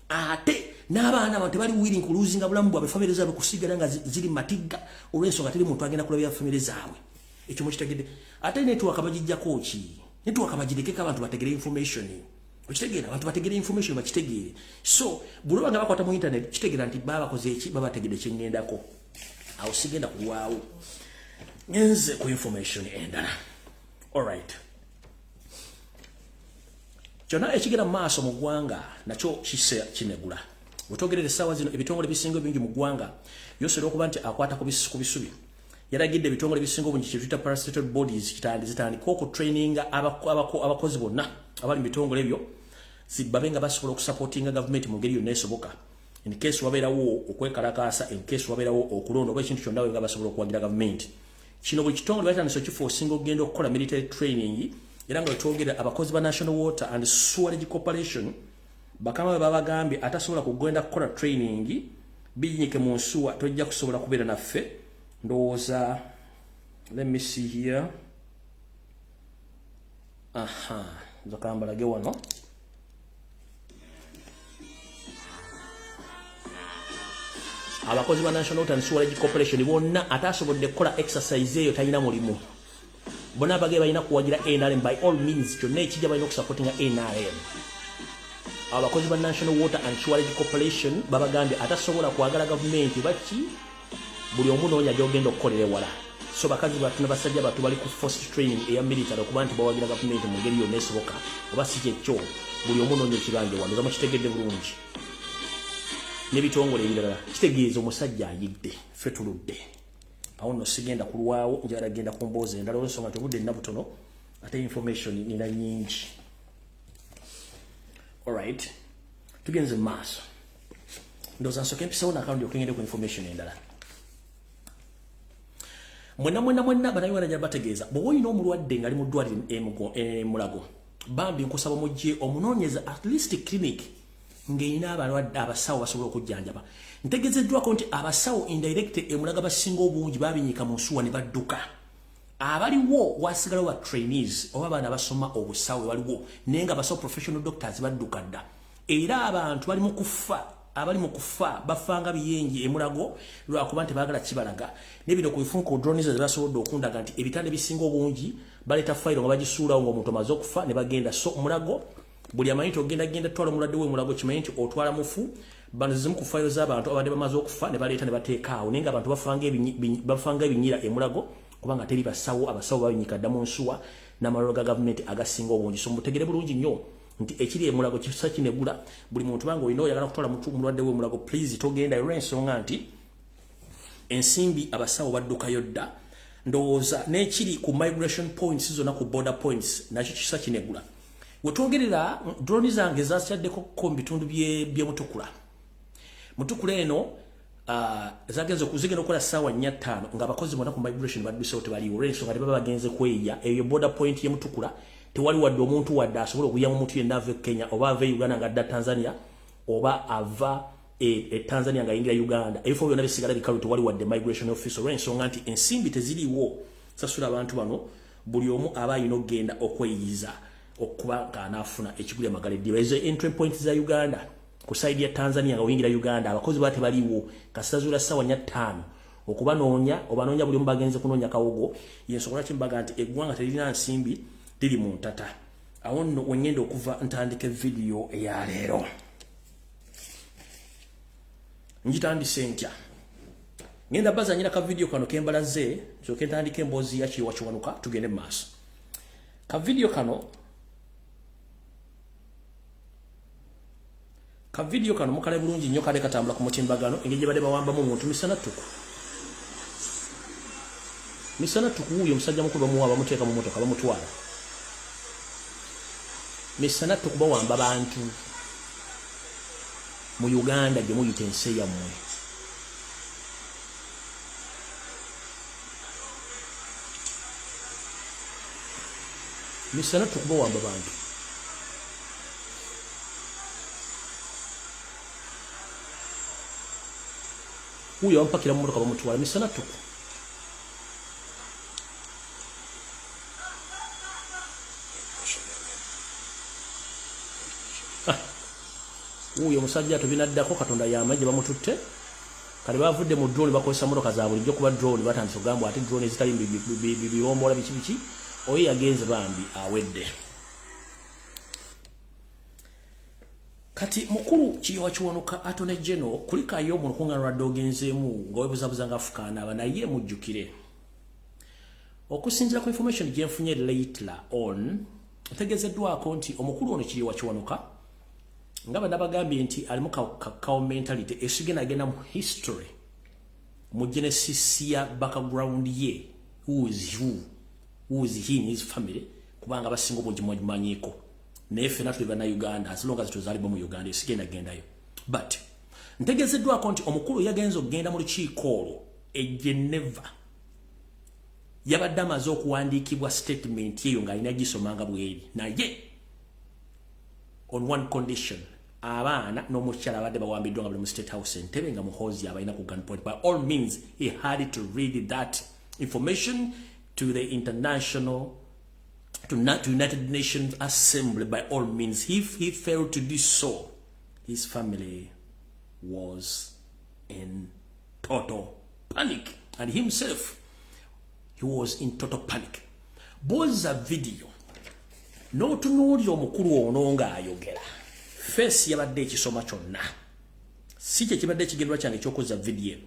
ate n'abaana abantu bali willing ku losing abulamu bwa family zaabwe kusigala nga ziri matiga olw'ensonga teri muntu agenda kulabya family zaabwe ekyo mukitegedde ate network abagijjako ki network abagireke abantu bategere information okitegera abantu bategere information bakitegeere so buloba nga bakwata mu internet kitegera nti baba koze eki baba tegede kyengendako awo sigenda kulwawo ngenze ku information endala alright kyonna ekigera mu maaso mu ggwanga nakyo kise kinegula otogerere ssaawa zino ebitongole bisinga bingi mu ggwanga yosera okuba nti akwata ku bisubi yaragidde ebitongole bisinga obungi kyetuyita parastatal bodies zitandika okutraininga abakozi bonna abali mu bitongole ebyo babe nga basobola okusupportinga government mu ngeri yonna esoboka in case wabeerawo okwekalakaasa in case wabeerawo okulonda oba ekintu kyonna nga basobola okuwagira government kino buli kitongole batandise okifoosinga okugenda okukola military training era nga twogera abakozi ba National Water and Sewerage Corporation bakama bwe babagambye atasobola kugenda kukola training biyinyike mu nsuwa tojja kusobola kubeera naffe ndowooza let me see here nzakambalage wano abakozi ba National Water and Sewerage Corporation bonna atasobodde kukola exercise eyo talina mulimu bona abage balina kuwagira NRM by all means kyonna ekijja balina okusupportinga NRM. Abakozi ba National Water and Sewerage Corporation babagambye atasobola kwagala gavumenti baki buli omu noonya gy'ogenda okukolera ewala. So bakazi batu n'abasajja batu bali ku forced training eya military okuba nti bawagira gavumenti mu ngeri yonna esoboka oba si kyekyo buli omu noonya ekibange wano oza mukitegedde bulungi. N'ebitongole ebirala kitegeeza omusajja ayidde ffe tuludde. Awo nno sigenda kulwawo njala genda ku mboozi endala olw'ensonga nti obudde nnabutono ate information nina nnyingi. Alright, tugenze mu maaso. Ndowooza nsooke mpisawo n'akawundi okengende ku information endala. Mwenna banayiwala bategeeza bw'oba olina omulwadde ng'ali mu ddwaliro Mulago bambi nkusaba mujje omunoonyeza at least clinic ng'erina abalwadde abasawo basobola okujjanjaba. Ntegeezeddwako nti abasawo indirect Mulago abasinga obungi babinyiika mu nsuwa ne badduka. Abaliwo wasigalawo ba trainees oba abaana basoma obusawo waliwo naye nga abasawo professional doctors badduka dda. Era abantu bali mu kufa bafanga biyenje Mulago lwakuba nti baagala kibalaga n'ebino ku bifunko drones ezabasobodde okundaga nti ebitande bisinga obungi baleta fayiro nga bagisuulawo ng'omuntu amaze okufa ne bagenda. So Mulago buli amanyi nti ogenda twala mulwadde we Mulago kimanyi nti otwala mufu bano zimu ku fayiro z'abantu abadde bamaze okufa ne baleeta ne bateekaawo naye nga abantu bafanga ebinyira Mulago kubanga teri abasawo babinyika dda mu nsuwa n'amalwaliro ga gavumenti agasinga obungi. So mutegere bulungi nnyo nti ekiri Mulago kisa kinegula buli muntu bango olina oyagala kutwala mulwadde we Mulago please togenda olw'ensonga nti ensimbi abasawo baddukayo dda. Ndowooza n'ekiri ku migration points zonna ku border points nakyo kisa kinegula. Wetwogerera drone zange zasyaddeko mu bitundu bye Mutukula eno zagenze okuzigenda okukola ssaawa 4-5 ng'abakozi bonna ku migration badduseewo tebaliwo olw'ensonga tebaba bagenze kweya eyo border point ye Mutukula tewali wadde omuntu wadde asobola okuyamba omuntu yenna ava Kenya oba ava Uganda ng'adda Tanzania oba ava Tanzania ng'ayingira Uganda. Ebifo byonna bisigala bikalu tewali wadde migration office olw'ensonga nti ensimbi teziriiwo sasula abantu bano buli omu aba alina okugenda okweyiza okuba ng'anaafuna ekiguli amagala eddiba. Ezo entry point za Uganda ku side ya Tanzania nga oyingira Uganda abakozi bate baliwo kasazula ssaawa 4-5 okubanoonya obanoonya buli omu bagenze kunoonya kawogo y'ensonga lwaki mbaga nti eggwanga terina nsimbi liri mu ntata. Awo nno wengenda okuva ntandika video eya leero njitandise ntya ngenda bazanyira ka video kano kembalaze kyoke ntandika emboozi yakiri wakiwanuka tugende mu maaso. Ka video kano mukale bulungi nnyo kale katambula ku mutimbagano engeri gye badde bawambamu omuntu misana tuku wuyo omusajja mukulu bamuwa bamuteeka mu motoka bamutwala misana tuku bawamba bantu mu Uganda gye muyita ensi yammwe. Misana tuku bawamba bantu huyo ampakira mu motoka bamutwala misana tuku. Huyo musajja tubinaddako Katonda y'amagye bamututte kale bavudde mu drone bakozesa motoka za bulijjo kuba drone batandise okugamba ate drone zitali bibombola biki oyo yagenze bambi awedde. Kati mukulu kiyowa kiwanuka Attorney General kulikayo mu lukungaana lwadde ogenzeemu nga webuzabuza nga afukaana aba naye mujjukire okusinziira ku information gye nfunye later on otegezeddwako nti omukulu ono kiyowa kiwanuka nga banabagambye nti alimu kakao mentality esigenda agenda mu history mu genesis ya background ye who is he in his family kubanga basinga obungi mumanyiko naye ffenna tuli bana Uganda as long as tuzaalibwa mu Uganda esigenda gendayo. But ntegezeddwako nti omukulu yagenza okugenda mu lukiiko olwo Geneva yabadde amaze okuwandiikibwa statement yeyo ng'alina gisomanga bweri naye on one condition abaana n'omukyala abadde bawambiddwa nga bali mu State House entebe nga muhoozi abalina ku gunpoint. By all means he had to read that information to the United Nations Assembly. By all means, if he failed to do so, his family was in total panic, and himself, he was in total panic. boza video n'otunuulira omukulu ono ng'ayogera face yabadde ekisoma kyonna si kye kibadde ekigendwa kyange ekyokuza video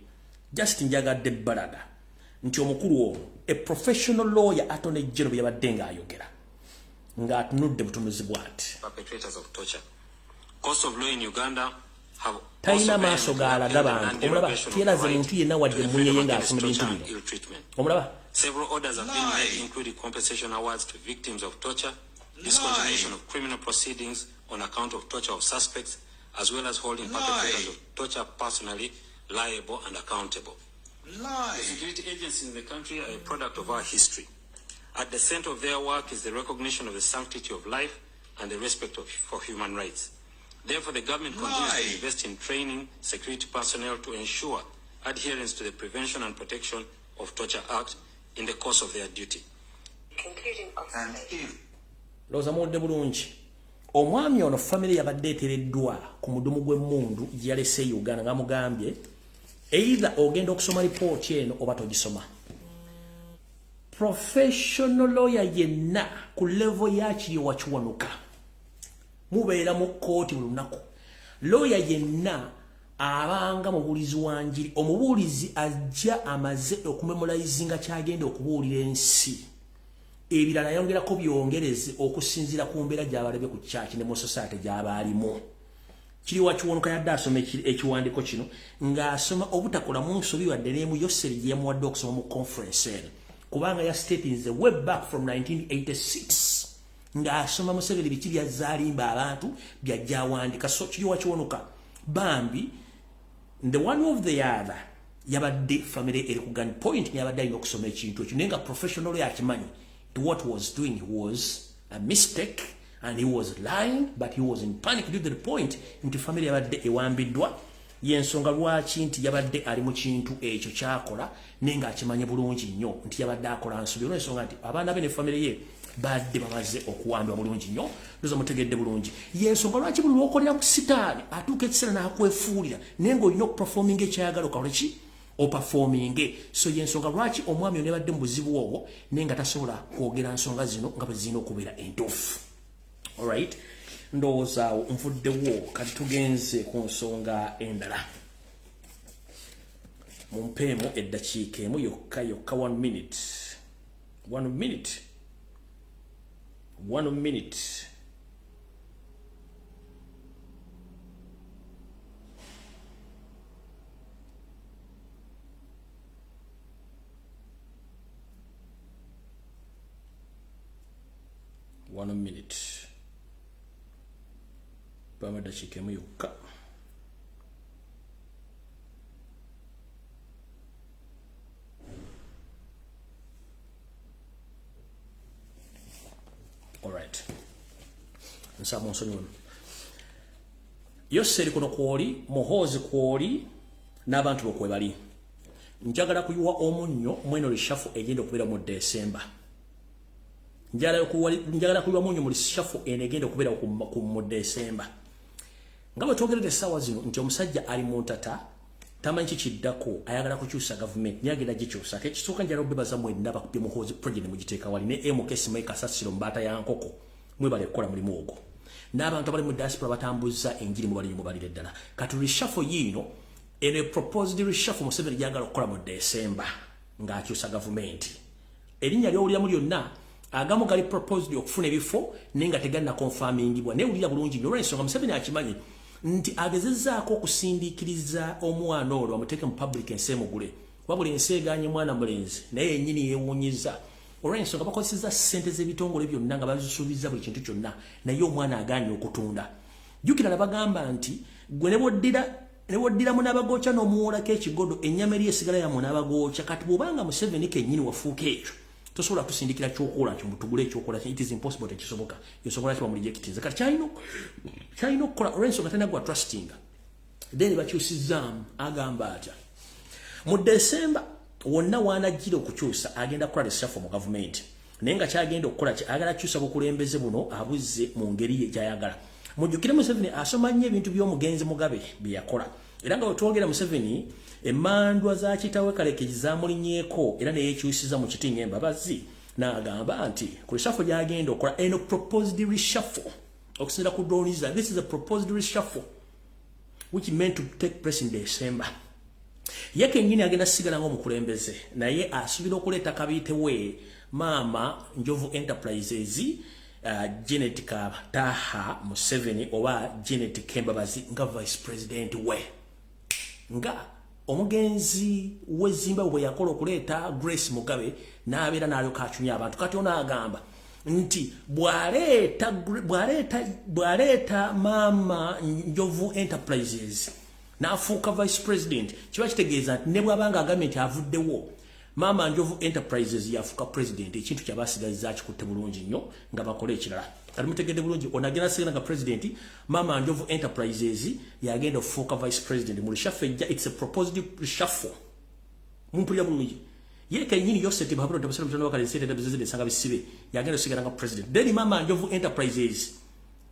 just njagadde balaga nti omukulu ono a professional lawyer attorney general yabadde ng'ayogera ng'atunudde butunuzi bw'ati
perpetrators of torture. Courts of law in Uganda have
talina maaso gaalaga abantu omulaba tiyeraze muntu yenna wadde munyeye ng'asoma ebintu bino omulaba.
Several orders have been made, including compensation awards to victims of torture, discontinuation of criminal proceedings on account of torture of suspects, as well as holding perpetrators of torture personally liable and accountable. The security agencies in the country are a product of our history. At the center of their work is the recognition of the sanctity of life and the respect for human rights. Therefore, the government continues to invest in training security personnel to ensure adherence to the Prevention and Protection of Torture Act in the course of their duty.
Loza mwode bulungi. Omwami ono family yabadde etereddwa ku mudumu gw'emmundu yalese Uganda nga mugambye either ogenda okusoma report eno oba togisoma. Professional lawyer yenna ku level ya kiriwa kiwanuka mubeera mu kooti buli lunaku. Lawyer yenna abanga mubuulizi wa njiri omubuulizi ajja amaze okumemorizinga kyagenda okubuulira ensi ebirala yongerako byongereze okusinziira ku mbeera gy'abalebe ku church ne mu society gy'abaalimu. Kiriwa kiwonuka yadde asoma ekiwandiiko kino ng'asoma obutakola mu nsobi wadde n'emu Yoseri gye yamuwadde okusoma mu conference eno kubanga ya statements way back from 1986 ng'asoma Museveni biki byazaalimba abantu byajjawandika. So kiriwa kiwonuka bambi the one of the other yabadde family eri ku gun point yabadde alina okusoma ekintu ekyo naye nga professional yakimanyi what was doing was a mistake and he was lying, but he was in panic due to the point nti family yabadde ewambiddwa yensonga lwaki nti yabadde ali mu kintu ekyo kyakola nenga akimanye bulungi nnyo nti yabadde akola nsobi olw'ensonga nti abaana be ne family ye badde bamaze okuwambibwa bulungi nnyo ndoza mutegedde bulungi yensonga lwaki buli lwokolera ku sitaani atuuka ekiseera n'akwefuulira naye ng'olina okuperforminga ekyayagala okola ki opafominge. So yensonga lwaki omwami ono yabadde mu buzibu obwo naye nga tasobola kwogera nsonga zino nga bwe zirina okubeera entuufu. Alright, ndowooza nvuddewo kati tugenze ku nsonga endala. Mumpeemu eddakiika emu yokka 1 minute. 1 minute. 1 minute. One minute. Dakiika emu yokka. Alright. Nsaba nsonyi wano. Yoseri kuno kwoli, Muhoozi kwoli, n'abantu bokwe bali. Njagala kuyiwa omunnyo mweno lishafu egenda okubeera mu December. Njagala kuyiwa omunnyo mu lishafu egenda okubeera mu December. Nga bwe twogerera essaawa zino nti omusajja ali mu ntata tamanyi kikiddako ayagala kukyusa gavumenti nyagenda gikyusa ekisooka njala obebaza mwenda bakupye Muhoozi project mugiteeka wali ne MKS kasasiro mbaata ya nkoko mwebale kukola mulimu ogwo n'abantu abali mu diaspora batambuza enjiri mu balire ddala kati reshuffle yino ene proposed reshuffle Museveni gyagala okukola mu December ng'akyusa gavumenti erinnya ly'owulira mu lyonna agamu gali proposed okufuna ebifo naye nga tegalina confirmingibwa naye wulira bulungi nnyo olw'ensonga Museveni akimanyi nti agezezzaako okusindiikiriza omwana olwo amuteeke mu public ensi emugule wabula ensi egaanye mwana mulenzi naye yennyini yeewuunyiza olw'ensonga bakozesezza ssente z'ebitongole byonna nga bazisuubiza buli kintu kyonna naye omwana agaanye okutunda jjukira nabagamba nti gwe ne bwoddiramu n'abagooca n'omuwolako ekigodo ennyama eri esigala yamu n'abagooca kati bw'obanga Museveni kennyini wafuuka ekyo tosobola kusindikira kyokola kyo mutugule ekyokola it is impossible tekisoboka yosobola kiba mulijekitiza kati kyalina okukola olw'ensonga talina gwa trustinga then bakyusizaamu agamba atya mu December wonna waanajjira okukyusa agenda kukola reshuffle mu gavumenti naye nga kyagenda okukola ayagala kyusa bukulembeze buno abuzze mu ngeri gyayagala mujjukire Museveni asoma nnyo ebintu by'omugenzi Mugabe bye yakola era nga wetwogera Museveni emandwa za kitawe Kalekezi zamulinyeeko era ne yeekyusiza mu kiti ng'embabazi n'agamba nti ku reshuffle gy'agenda okola eno proposed reshuffle okusinziira ku Doniza. This is a proposed reshuffle which meant to take place in December. Ye kennyini agenda sigala ng'omukulembeze naye asuubira okuleeta kabiite we Maama Njovu Enterprises Janet Taha Museveni oba Janet Kembabazi nga vice president we nga omugenzi we Zimbabwe yakola okuleeta Grace Mugabe n'abeera n'alyoka acunya abantu. Kati ono agamba nti bw'aleeta Maama Njovu Enterprises n'afuuka vice president kiba kitegeeza nti ne bw'abanga agambye nti avuddewo Maama Njovu Enterprises yafuuka president, ekintu kyabasigaza kikutte bulungi nnyo nga bakole ekirala. Kati mutegedde bulungi onagenda sigala nga president Maama Njovu Enterprises yagenda okufuuka vice president mu reshuffle ejja. It's a proposed reshuffle. Mumpulira bulungi. Ye kennyini Yoseti Babiro tabasira mutano wakale sete tabizeze sanga bisibe yagenda osigala nga president. Then Maama Njovu Enterprises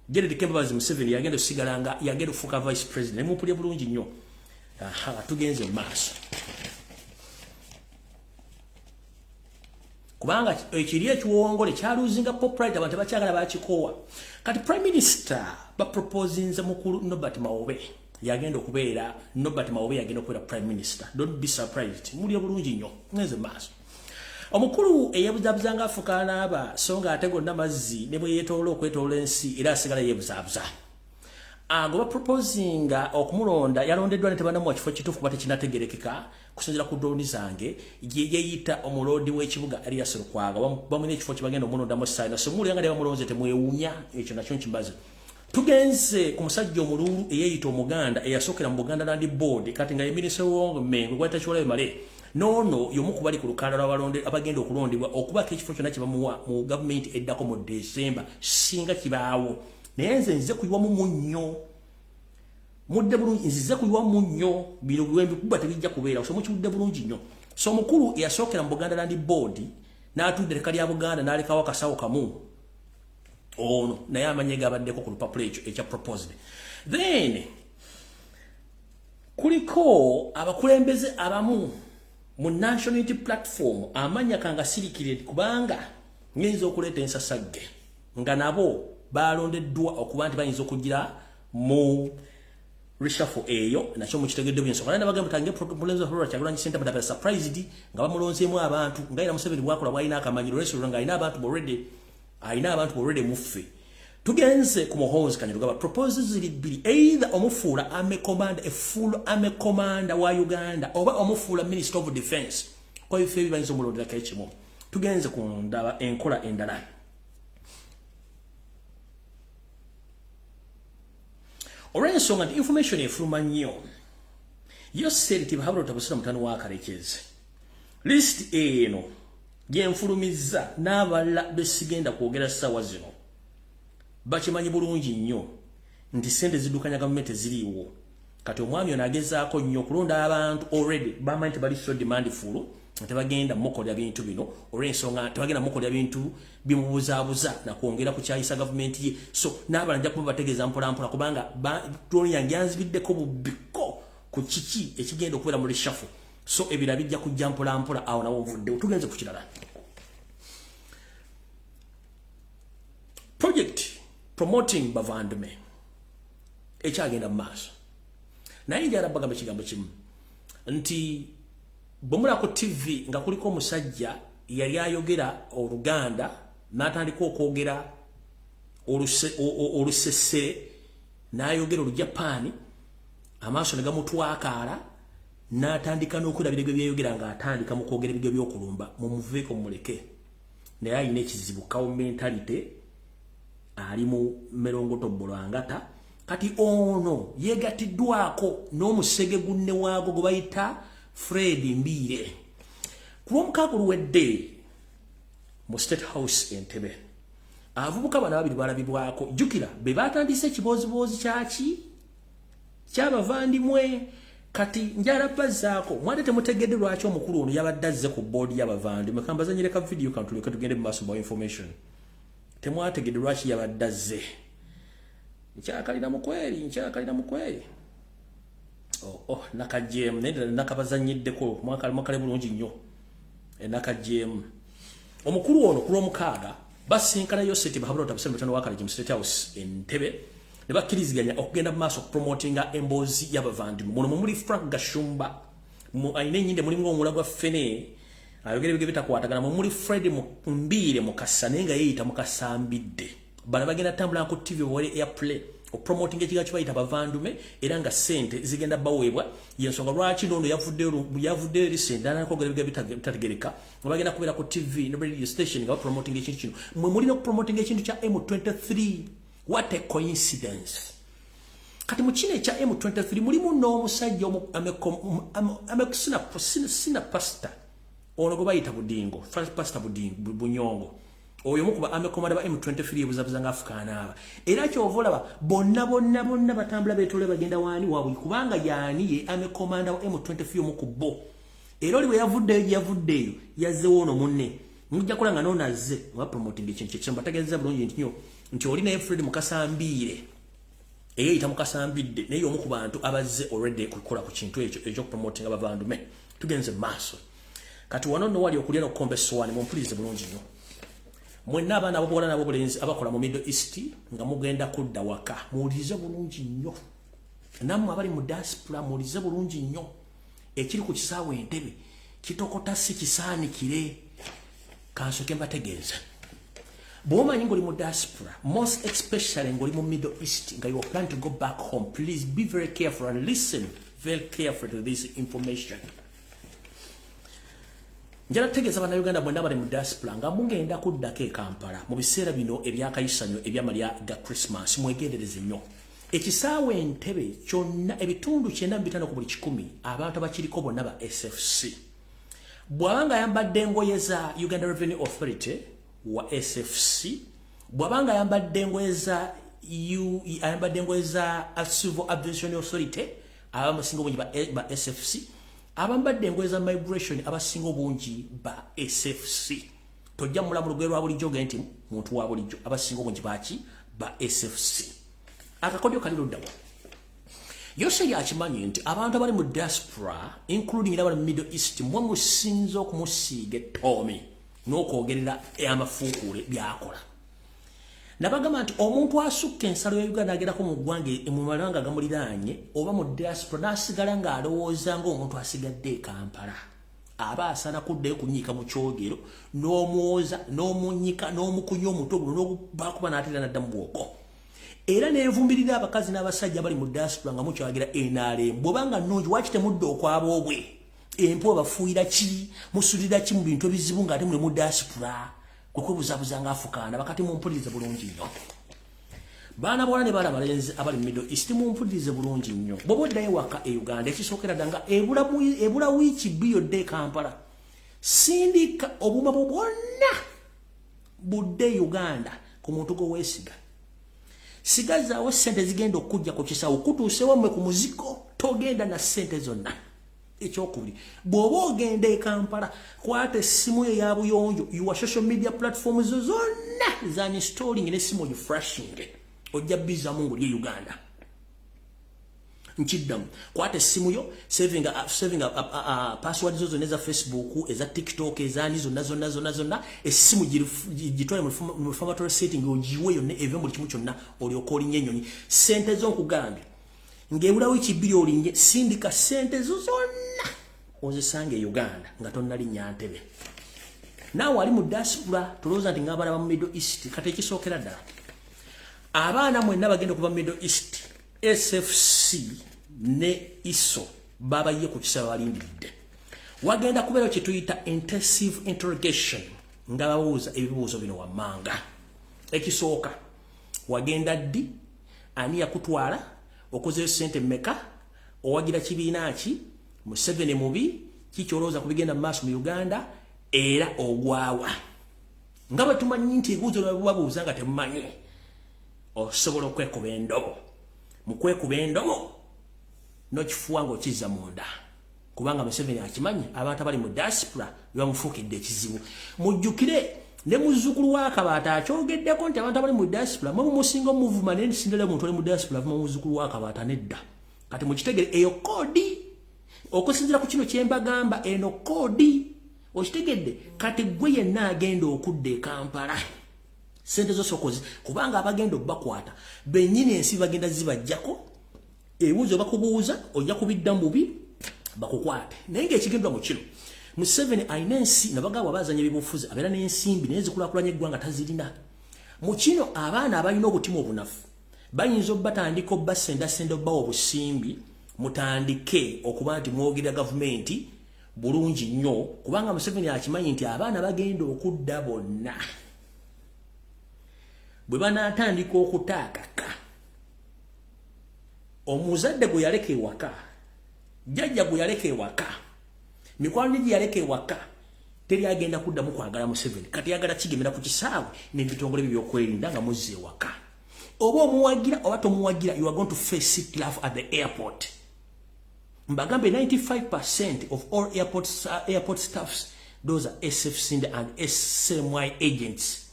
Janet Kembabazi Museveni yagenda osigala nga yagenda okufuuka vice president. Mumpulira bulungi nnyo. Aha tugenze maaso. Kubanga ekiri ekiwongole kyaluzinga popularity abantu bakyagala bakikowa. Kati prime minister ba proposinze mukulu Norbert Mawobe yagenda okubeera prime minister. Don't be surprised. Muli bulungi nnyo ngenze maaso. Omukulu eyebuzabuzanga afuka n'aba so nga ate gonna mazzi ne bwe yeetoola okwetoola ensi era asigala yebuzabuza. Agoba proposinga okumulonda yalondeddwa ne tebanamu wa kifo kituufu kuba tekinategerekeka kusinziira ku ddoni zange yeyita omulodi w'ekibuga Elias Lukwaga bamwine ekifo kibagenda omulondamu sayina so muli nga bamulonze temwewuunya ekyo nakyo nkibaze. Tugenze ku musajja omululu eyeyita omuganda eyasookera mu Buganda Land Board kati nga ye minisita w'Obumengo gwayita Kyolabe Male nono y'omu ku bali ku lukanda lw'abalonde abagenda okulondebwa okubaka ekifo kyonna kye bamuwa mu gavumenti eddako mu December singa kibaawo. Naye nze kuyiwamu munnyo mudde bulungi nzize kuyiwamu nnyo bino bwembi kuba tebijja kubeera so mukibudde bulungi nnyo. So mukulu eyasookera mu Buganda Land Board n'atudde leka lya Buganda n'alekawo akasawo kamu ono naye amanye gabaddeko ku lupapula ekyo ekya proposed. Then kuliko abakulembeze abamu mu National Unity Platform amanya kanga sirikire kubanga ngenza okuleeta ensasagge nga nabo balondeddwa okuba nti bayinza okugira mu reshuffle eyo nakyo mukitegedde byenso kana nabagamba tange problems of rural Kyagulanyi Center but surprised nga bamulonzeemu abantu nga ira Museveni bwakola bwalina akamanyiro resho nga ina abantu already muffe. Tugenze ku muhonzi Kanyarugaba proposals ziri bbiri either omufuula army commander a full army commander wa Uganda oba omufuula minister of defense kwa hivyo ebi bayinza omulondera kaekimu. Tugenze ku ndaba enkola endala. Olw'ensonga nti information efuluma nnyo Yoseri Babiro tabasira mutano wa Karekezi list eno gyenfulumizza n'abalala besigenda kwogera ssaawa zino bakimanyi bulungi nnyo nti sente ziddukanya gavumenti ziriiwo. Kati omwami ono agezaako nnyo okulonda abantu already bamanyi tebali so demandful tebagenda mukolera bintu bino olw'ensonga tebagenda mukolera bintu bimubuzaabuza na kwongera ku kyayisa gavumenti ye. So n'abalala nja kuba bategeeza mpolampola kubanga ddoni yange yanzibiddeko bubbiko ku kiki ekigenda okubeera mu reshuffle. So ebira bijja kujja mpolampola awo nawo ovuddewo. Tugenze ku kirala. Project promoting Bavandme ekyagenda mu maaso naye njala bagamba ekigambo kimu nti bomula ku TV nga kuliko omusajja yali ayogera Oluganda n'atandika okwogera olusesere n'ayogera Olujapani amaaso ne gamutwakaala n'atandika n'okulabira ebyo byeyogera ng'atandika mu kwogera ebyo by'okulumba mumuveeko mumuleke. Naye alina ekizibu kawo mentality ali mu merongoto bolangata. Kati ono yegatiddwako n'omusege gunne waago gwe bayita Fred Mbire ku lw'omukaaga oluwedde mu State House Entebbe. Abavubuka bano ababiri balabibwako jjukira be batandise ekiboozibozi ky'abavandimwe. Kati njala bazzaako mwate temutegedde lwaki omukulu ono yabadde azze ku boodi y'abavandimwe. Kambazanyireka video kantuleke tugende mu maaso mu information. Temwategedde lwaki yabadde azze. Nkyakalina mukweri. Nakajemu nende nakabazanyiddeko mwakale bulungi nnyo. Nakajemu omukulu ono ku lw'omukaaga basinkana Yoseti Bahabulota Abasemi Batono wa College mu State House Entebbe ne bakkiriziganya okugenda mu maaso okupromotinga emboozi y'abavandimu muno muli Frank Gashumba mu ayina ennyinde mulimu omulagwa Fene ayogera ebige bitakwatagana muli Fred Mbiire Mukasa nenga yeeyita Mukasambidde bana bagenda tambula ku TV wale airplay okupromotinga ekiga kibayita abavandume era nga sente zigenda baweebwa yensonga lwaki nono yavudde recent dana kwogera ebige bitategereka bagenda kubeera ku TV ne radio station nga promoting ekintu kino mwe mulina promoting ekintu kya M23. What a coincidence. Kati mu kino ekya M23 mulimu n'omusajja sina pastor ono gwe bayita Budingo first pastor Budingo Bunyongo oyo mukuba amekomanda ba M23 ebuzabuza nga Afukana aba era kyovolaba bonna batambula betole bagenda wani wabwe kubanga yani ye amekomanda wa M23 mukubo era oli bwe yavuddeyo yazze wono munne mujja kulanga nona azze wa promoting ekintu kyamba tagenza bulungi nti oli na Fred Mukasambire eyita Mukasambidde naye omu ku bantu abazze already kukola ku kintu ekyo promoting abavandume tugenze maaso kati wano no wali okulya n'okukomba essowaani mumpulize bulungi nnyo mwenna abaana abobuwala n'abobulenzi abakola mu Middle East nga mugenda kudda waka muwulirize bulungi nnyo nammwe abali mu diaspora muwulirize bulungi nnyo ekiri ku kisaawe Entebbe kitokota si kisaanikire kansoke mbategeeza bw'omanyi ng'oli mu diaspora most especially ng'oli mu Middle East nga you are planning to go back home please be very careful and listen very carefully to this information. Njala tegeza bana Uganda bwenda bali mu diaspora nga mugenda kuddako e Kampala mu biseera bino ebyakayisanyo ebyamalya ga Christmas mwegendereze nnyo ekisaawe Entebbe kyonna ebitundu 95 ku buli 100 abantu abakiriko bonna ba SFC bw'abanga yambadde engoye za Uganda Revenue Authority wa SFC bw'abanga yambadde engoye za Civil Aviation Authority abamusinga obungi ba SFC abambadde engoye za migration abasinga obungi ba SFC tojja mulamu lugwe lwa bulijjo genti muntu wa bulijjo abasinga obungi baki ba SFC akakodyo kali luddawa Yose yakimanyi nti abantu abali mu diaspora including abali mu Middle East mwe musinzo okumusiiga Tommy n'okwogerera amafuukule byakola nabagamba nti omuntu asukka ensalo ya Uganda agerako mu ggwange mu malanga gamuliraanye oba mu diaspora n'asigala ng'alowooza ng'omuntu asigadde e Kampala aba asana kuddayo kunyiika mu kyogero n'omwoza n'omunyika n'omukunya omutwe guno n'okubakuba n'ateera n'adda mu bwoko era nevumbirira abakazi n'abasajja bali mu diaspora nga mukyawagira NRM bw'obanga nnungi waki temudda okwaba obwe empo bafuuyira ki musulira ki mu bintu ebizibu ng'ate muli mu diaspora kwebuzabuza nga Afukana bakati mumpulirize bulungi nnyo baana bwala ne bala balenzi abali mu Middle East mumpulirize bulungi nnyo bw'oboddayo waka e Uganda ekisookera ddanga ebula wiiki biyodde e Kampala sindika obuma bwonna budde Uganda ku muntu gwe weesiga sigazaawo sente zigenda okujja ku kisaawo kutuusewo mmwe ku muziko togenda na sente zonna ekyokubiri bw'oba ogenda e Kampala kwata essimu yo ya buyonjo your social media platforms zonna zaninstalling n'essimu oyo flashing ojja bizamu ng'oli e Uganda nkiddamu kwata essimu yo saving password zo zonna eza Facebook eza TikTok ezani zonna essimu gitwale mu formatary setting ogiwe yonna eve buli kimu kyonna olyoka olinnya ennyonyi sente zo nkugambye ng'ebula wiiki 2 olinnye sindika sente zo zonna ozisanga e Uganda nga tonnalinnya Ntebbe naawe ali mu diaspora tulowooza nti ng'abaana ba mu Middle East kati ekisookera ddala abaana mwenna bagenda okuva Middle East SFC ne ISO baba ye ku kisaba balindiridde wagenda kubeera kye tuyita intensive interrogation nga babuuza ebibuuzo bino wammanga ekisooka wagenda ddi ani yakutwala okozeyo sente mmeka owagira kibiina ki Museveni mubi kikyolooza kubigenda mu maaso mu Uganda era ogwawa nga bwe tumanyi nti ebibuuzo babuuza nga temumanyi osobola okwekuba endobo mu kwekuba endobo n'okifuuwa ng'okizza munda kubanga Museveni akimanyi abantu abali mu diaspora bamufuukidde ekizibu mujjukire ne muzzukulu wa Kabaata akyogeddeko nti abantu abali mu diaspora mwe mumusinga omuvuma naye nisindala omuntu ali mu diaspora avuma muzzukulu wa Kabaata nedda kati mukitegere eyo koodi okusinziira ku kino kye mbagamba eno koodi Okitegedde kati gwe yenna agenda okudda e Kampala sente zo sokozi kubanga abagenda okubakwata bennyini ensi bagenda zibajjako ebibuuzo bakubuuza ojja kubidda mu bubi bakukwate naye ng'ekigendwa mu kino Museveni ayina ensi nabagamba bazanya ebibufuzi abeera n'ensimbi naye zikulaakulanya eggwanga tazirina mu kino abaana abalina obutima obunafu bayinza obbatandika obbasendasenda obbawa obusimbi mutandike okuba nti mwogerera gavumenti bulungi nnyo kubanga Museveni akimanyi nti abaana bagenda okudda bonna bwe banaatandika okutaakaka omuzadde gwe yaleka ewaka jjajja gwe yaleka ewaka mikwano gye yaleka ewaka teri agenda kuddamu kwagala Museveni kati yagala kigemera ku kisaawe n'ebitongole bye by'okwerinda nga muzze ewaka oba omuwagira oba tomuwagira you are going to face it love at the airport Mbagambe 95% of all airport staffs, those are SFC and SMY agents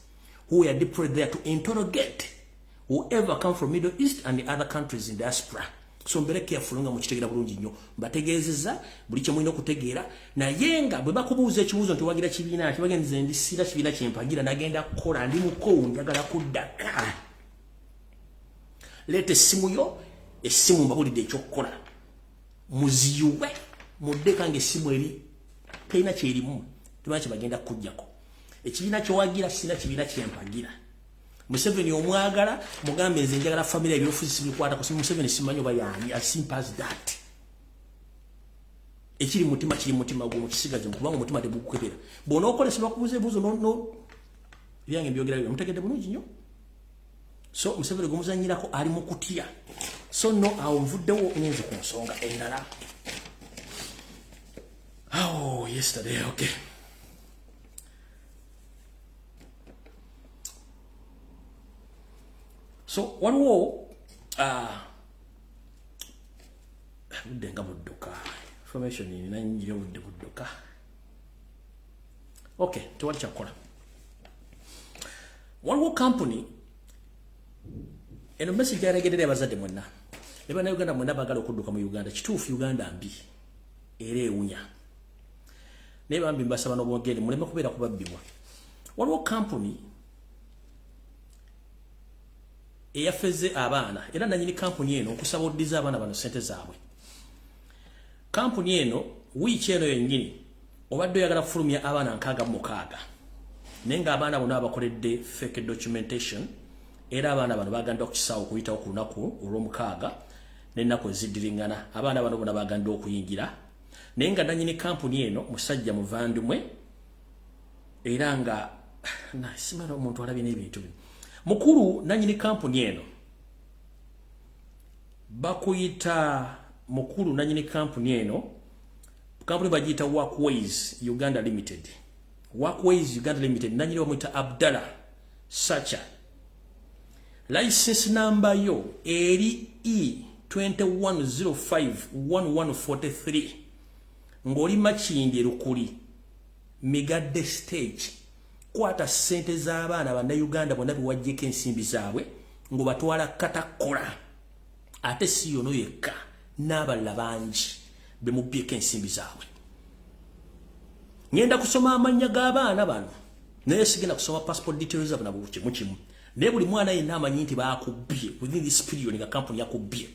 who are deployed there to interrogate whoever come from Middle East and the other countries in diaspora. So mbere careful nga mukitegera bulungi nnyo. Mbategeezeza buli kye mulina okutegeera naye nga bwe bakubuuza ekibuuzo nti wagira kibiina kibagenze ndisira kibiina kyempagira nagenda kukola ndi mukowu njagala kuddaka. Leeta essimu yo essimu mbabulidde ekyokukola. Muziyuwe muddeka ng'essimu eri terina kyerimu temanyi kye bagenda kujjako ekibiina kyowagira sina kibiina kyempagira Museveni omwagala mugambe nze njagala family ebyobufuzi sibikwatako si Museveni simanyi oba yaani as simple as that ekiri mutima kiri mutima gwo mukisigaze kubanga omutima tegukukebera bw'onookolesebwa kubuuza ebibuuzo ebyange mbyogera byo mutegedde bulungi nnyo so Museveni gumuzanyirako ali mu kutya so no awo nvuddewo ngenze ku nsonga endala yesterday okay so waliwo budde nga budduka information nina nyingi budde budduka okay tewali kyakukola waliwo company eno message yaregerera abazadde mwenna ne bana Uganda mwenna bagala okudduka mu Uganda kituufu Uganda mbi era ewunya naye bambi mbasaba n'obwongere muleme kubeera kubabbibwa waliwo company eyafeze abaana era nanyini company eno okusaba oddiza abaana bano sente zaabwe company eno wiiki eno yennyini obadde oyagala kufulumya abaana 66 naye ng'abaana bonna abakoledde fake documentation era abaana bano baganda okukisaawo okuyitawo ku lunaku olw'omukaaga n'ennaku eziddiringana abaana bano bonna baganda okuyingira naye nga nanyini kampuni eno musajja muvandimwe era nga simala omuntu alabye n'ebintu bino mukulu nanyini kampuni eno bakuyita mukulu nanyini kampuni eno kampuni bagiyita Workways Uganda Limited Workways Uganda Limited nanyini bamuyita Abdallah Sacha license number yo eri E21051143 ngoli Makindi Rukuli Migadde stage kwata sente z'abaana bana Uganda bonna biwajjeko ensimbi zaabwe ngo batwala katakola ate si yono yekka n'abalala bangi bemubyeko ensimbi zaabwe ngenda kusoma amannya g'abaana bano naye sigenda kusoma passport details zaabwe nabo kimu naye buli mwana yenna amanyi nti bakubbye within this period nga kampuni yakubbye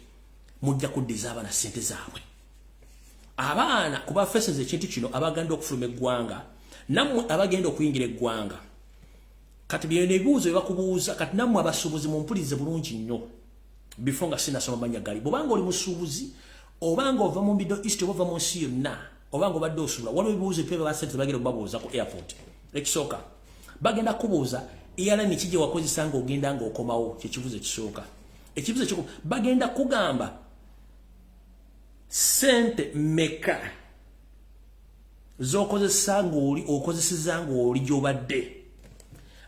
mujja kuddiza abaana sente zaabwe abaana kuba faces ekintu kino abagenda okufuluma eggwanga nammwe abagenda okuyingira eggwanga kati bino ebibuuzo bye bakubuuza kati nammwe abasuubuzi mumpulize bulungi nnyo before nga sinasoma mannya gali bw'obanga oli musuubuzi obanga ova mu Middle East oba ova mu nsi yonna obanga obadde osuula waliwo ebibuuzo bye basente bagenda okubabuuza ku airport ekisooka bagenda kubuuza airline kijje wakozesa nga ogenda nga okomawo kyekibuuzo ekisooka ekibuuzo ekyo bagenda kugamba sente meka zokozesa ng'oli okozeseza ng'oli gy'obadde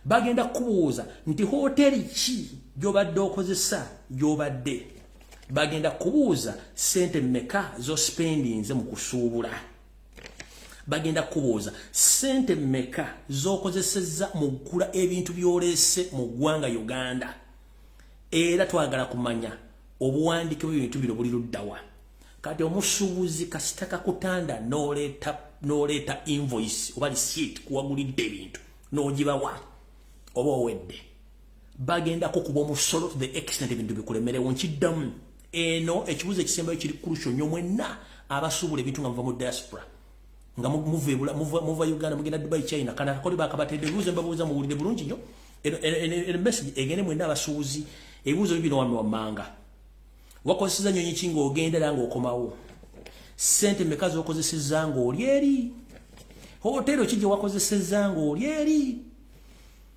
bagenda kubuuza nti hoteri ki gy'obadde okozesa gy'obadde bagenda kubuuza sente meka zo spendinze mu kusuubula bagenda kubuuza sente meka zokozeseza mu kugula ebintu by'oleese mu ggwanga Uganda era twagala kumanya obuwandiike bw'ebintu bino buli luddawa kati omusuubuzi kasita kakutanda n'oleeta no leeta invoice oba receipt kuwagulidde ebintu n'ogibawa oba owedde bagenda kukuba omusolo to the extent ebintu bikulemerewo nkiddamu eno ekibuzo ekisembayo kiri crucial nnyo mwenna abasuubula ebintu nga muva mu diaspora nga muva Uganda mugenda Dubai China kana koli bakabatedde ebibuzo mbabuuza muwulire bulungi nnyo eno message egende mwenna abasuubuzi ebibuzo bibino wammanga wakozeseza nnyonyi ki ng'ogenda era ng'okomawo sente mmeka z'okozesezza ng'oli eri hotero ki gye wakozesezza ng'oli eri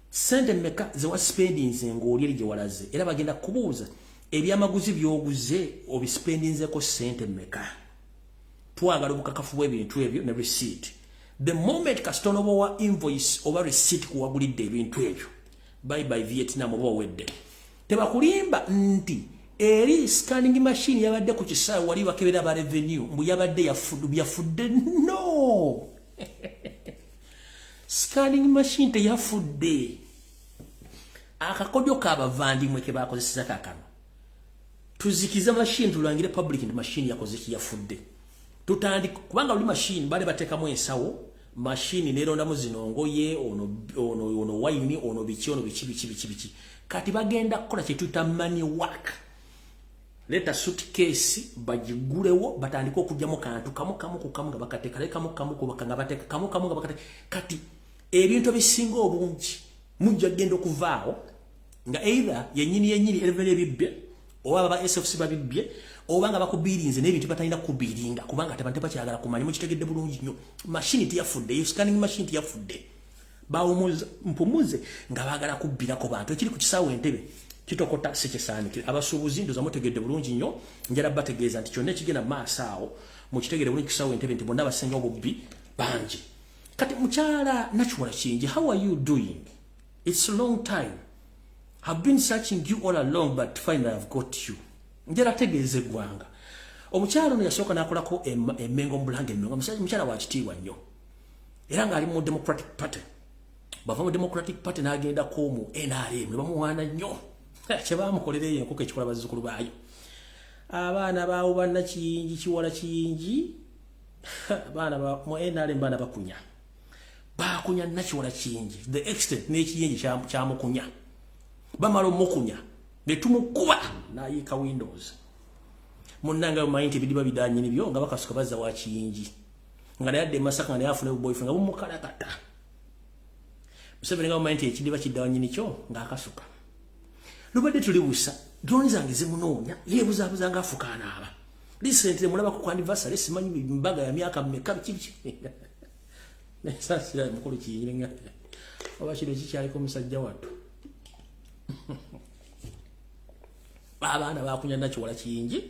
sente mmeka ze waspendinze ng'oli eri gye walaze era bagenda kubuuza ebyamaguzi by'oguze obispendinzeko sente mmeka twagala obukakafu bw'ebintu ebyo ne receipt the moment kasitona oba wa invoice oba receipt kuwagulidde ebintu ebyo bye Vietnam oba owedde tebakulimba nti eri scanning machine yabadde ku kisaawe wali bakebera ba revenue mbu yabadde yafudde no scanning machine teyafudde akakodyo k'abavandimwe ke bakozeseza kakano tuzikiza machine tulangire public nti machine yakoze kiyafudde tutandika kubanga buli machine bale batekamu ensawo machine nerondamu zinongoye ono wine ono biki kati bagenda kukola kye tuta money work leta suitcase bagigulewo batandika okujjamu kantu kamu nga bakateka lekamu kamu kubakanga bateka kamu nga bakateka kati ebintu bisinga obungi mujja genda okuvaawo nga either yennyini elevele bibbe oba ba SFC babibye oba nga bakubirinze n'ebintu batalina kubiringa kubanga tebakyagala kumanya mukitegedde bulungi nnyo machine tiyafudde scanning machine tiyafudde mpumuze nga baagala kubbirako bantu ekiri ku kisaawe entebe kitokota sekisaanike abasuubuzi ndoza mutegedde bulungi nnyo njala bategeeza nti kyonna ekigenda maaso awo mukitegedde bulungi kisaawe entebe nti bonna basenga obubbi bangi kati mukyala Nakiwala Kingi how are you doing it's a long time I've been searching you all along but finally I've got you njala tegeeze gwanga omukyala ono yasooka n'akolako emmengo mubulange emmengo mukyala wa kitiibwa nnyo era ng'ali mu Democratic Party bava mu Democratic Party n'agendako mu NRM ne bamuwaana nnyo kye baamukolera eyo enkoko ekikola bazzukulu baayo abaana baawo bannakingi Kiwala Kingi abaana mu NRM baana bakunya Nakiwala Kingi the extent n'ekiyenje kyamukunya bamala omukunya ne tumukuba n'ayiika Windows munnanga omanyi nti ebidiba bidanyini byo nga bakasuka bazza wa Kingi nga naye adde Masaka nga naye afuna boyfriend nga bumukalakata Museveni nga omanyi nti ekidiba kiddawa nyini kyo ng'akasuka lubadde tulibuusa droni zange zimunoonya yeebuzaabuza ng'afuka anaaba lisente mulabako ku anniversary simanyi mbaga ya myaka mmeka biki nesasira mukulu kiyirenga oba kino kikyaliko omusajja wattu abaana bakunya Nakiwala Kingi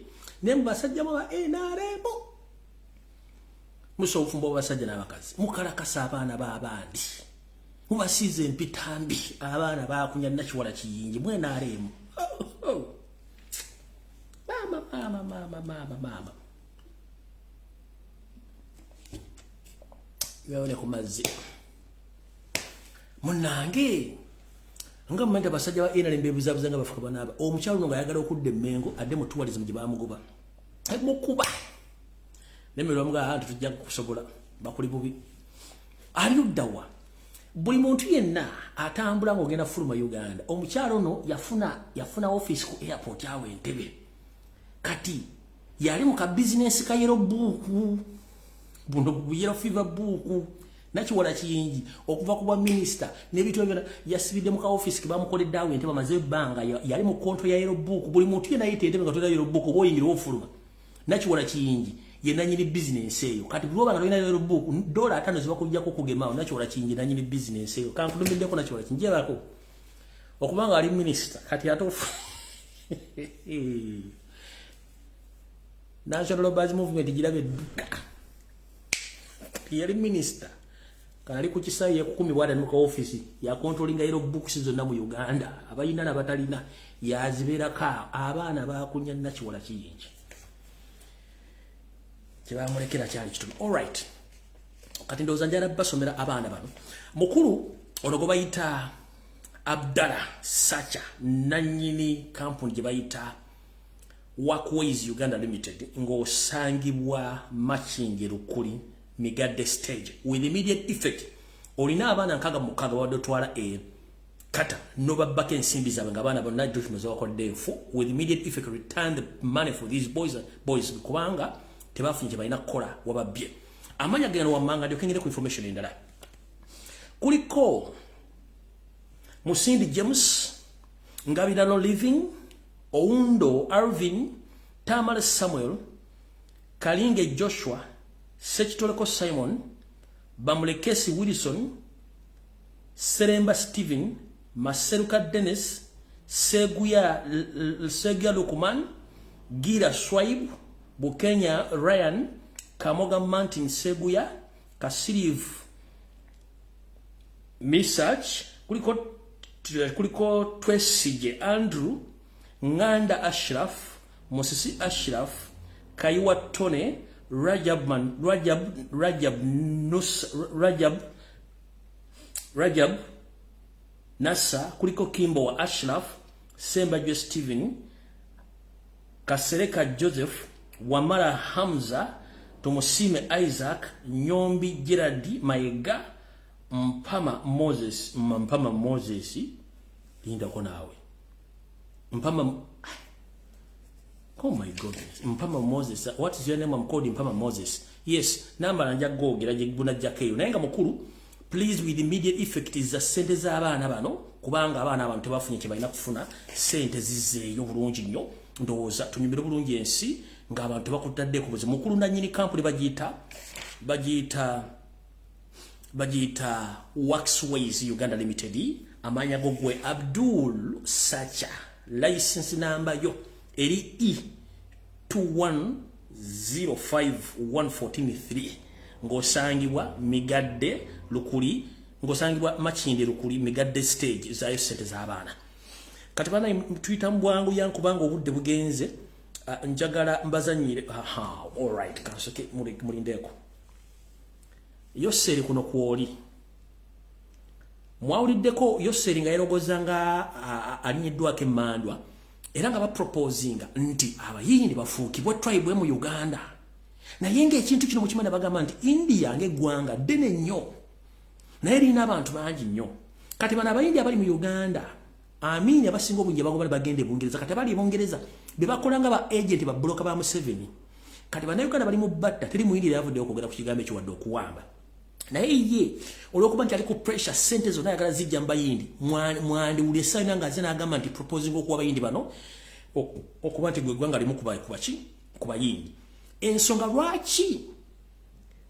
ne mu basajja mu ba NRM muso ofumbo basajja n'abakazi mukalakasa abaana b'abandi mubasize empitambi abaana bakunya Nakiwala Kingi mu NRM mama yawone ku mazzi munange nga mmenda basajja ba NRM bebuzabuza nga bafuka banaba omukyalo nga ayagala okudda emmengo adde mu tourism gye bamugoba mukuba nemirwa mga hantu tujja kusobola bakuli bubi ali uddawa buli muntu yenna atambula ng'ogenda fuluma Uganda omukyalo ono yafuna office ku airport awo Entebbe kati yali mu ka business ka yellow book buno yellow fever book Nakiwala Kingi okuva ku bwa minister n'ebintu ebyo yasibidde mu ka office ke bamukoledde awo Entebbe amaze ebbanga yali mu control ya yellow book buli muntu yenna ayita Entebbe nga tolina yellow book oba oyingira ofuluma Nakiwala Kingi yenna nyini business eyo kati bwoba nga tolina yellow book $5 zibakujjako okugemawo Nakiwala Kingi nanyini business eyo kankudumiddeko Nakiwala Kingi yebako okubanga ali minister kati atofu National Labour Movement girabe yali minister kali ku kisaawe yekukumibwa mu ka office ya controlling yellow books zonna mu Uganda abayina nabatalina yaziberaka abaana bakunya Nakiwala Kingi kyebamulekera kyali kitume alright kati ndowooza njala basomera abaana bano mukulu ono gwe bayita Abdallah Sacha nannyini kampuni gye bayita Workways Uganda Limited ng'osangibwa Machinge Lukuli migadde stage with immediate effect olina abaana nkaga mukaga wadotwala kata no babbako ensimbi zaabwe nga abaana bonna Joshua zawakodde enfu with immediate effect return the money for these boys kubanga tebafunye kye balina kukola wababbye amanya gano wammanga lyokengere ku information endala kuliko Musindi James Ngabirano Living Oundo Arvin Tamale Samuel Kalinge Joshua Sechitoleko Simon Bamulekesi Wilson Seremba Steven Maseruka Dennis Seguya Lukuman Gira Swaib Bukenya Ryan Kamoga Mountain Seguya Kasiriv Misach kuliko Twesije Andrew Nganda Ashraf Mosisi Ashraf Kaiwa Tone Rajab Nasa kuliko Kimbo wa Ashraf Semba Jo Steven Kasereka Joseph Wamara Hamza Tumusime Isaac Nyombi Gerard Maega Mpama Moses linda konawe Mpama oh my goodness Mpama Moses what is your name? I'm called Mpama Moses yes namba nanja gogera jiguna jakeyo nayenga mukuru please with immediate effect is the sente z'abaana bano kubanga abaana abantu tebafunye kye balina kufuna sente zizeeyo bulungi nnyo ndowooza tunyumire bulungi ensi ng'abantu bakutadde ku buzibu mukulu nannyini kampuni bagiyita Waxways Uganda Limited amanya gogwe Abdul Sacha license number yo eri E2105143 ngosangibwa migadde lukuli ngosangibwa Makinde lukuli migadde stage zayo sente z'abaana kati bana Twitter mbwangu yankubanga obudde bugenze njagala mbazanyire all right kansoke mulindeko Yoseri kuno kuoli mwawuliddeko Yoseri nga yerogozanga alinyeddwako emmandwa era nga baproposinga nti abayindi bafuukibwe tribe mu Uganda naye ng'ekintu kino mukimanya bagamba nti India ng'eggwanga ddene nnyo naye lirina abantu bangi nnyo kati bano abayindi abali mu Uganda amini abasinga obungi abagobali bagende Bungereza kati abali Bungereza bebakola nga ba agent ba bloka ba Museveni kati bana Uganda bali mu batta teri muyindi yavudde okwogera ku kigambo ekyo wadde okuwamba naye ye olwokuba nti ali ku pressure sente zonna ayagala zijja mbayindi mwandiwulira essaayo nga aze n'agamba nti proposing okuwa bayindi bano okuba nti gwe ggwanga limu ku bayindi ensonga lwaki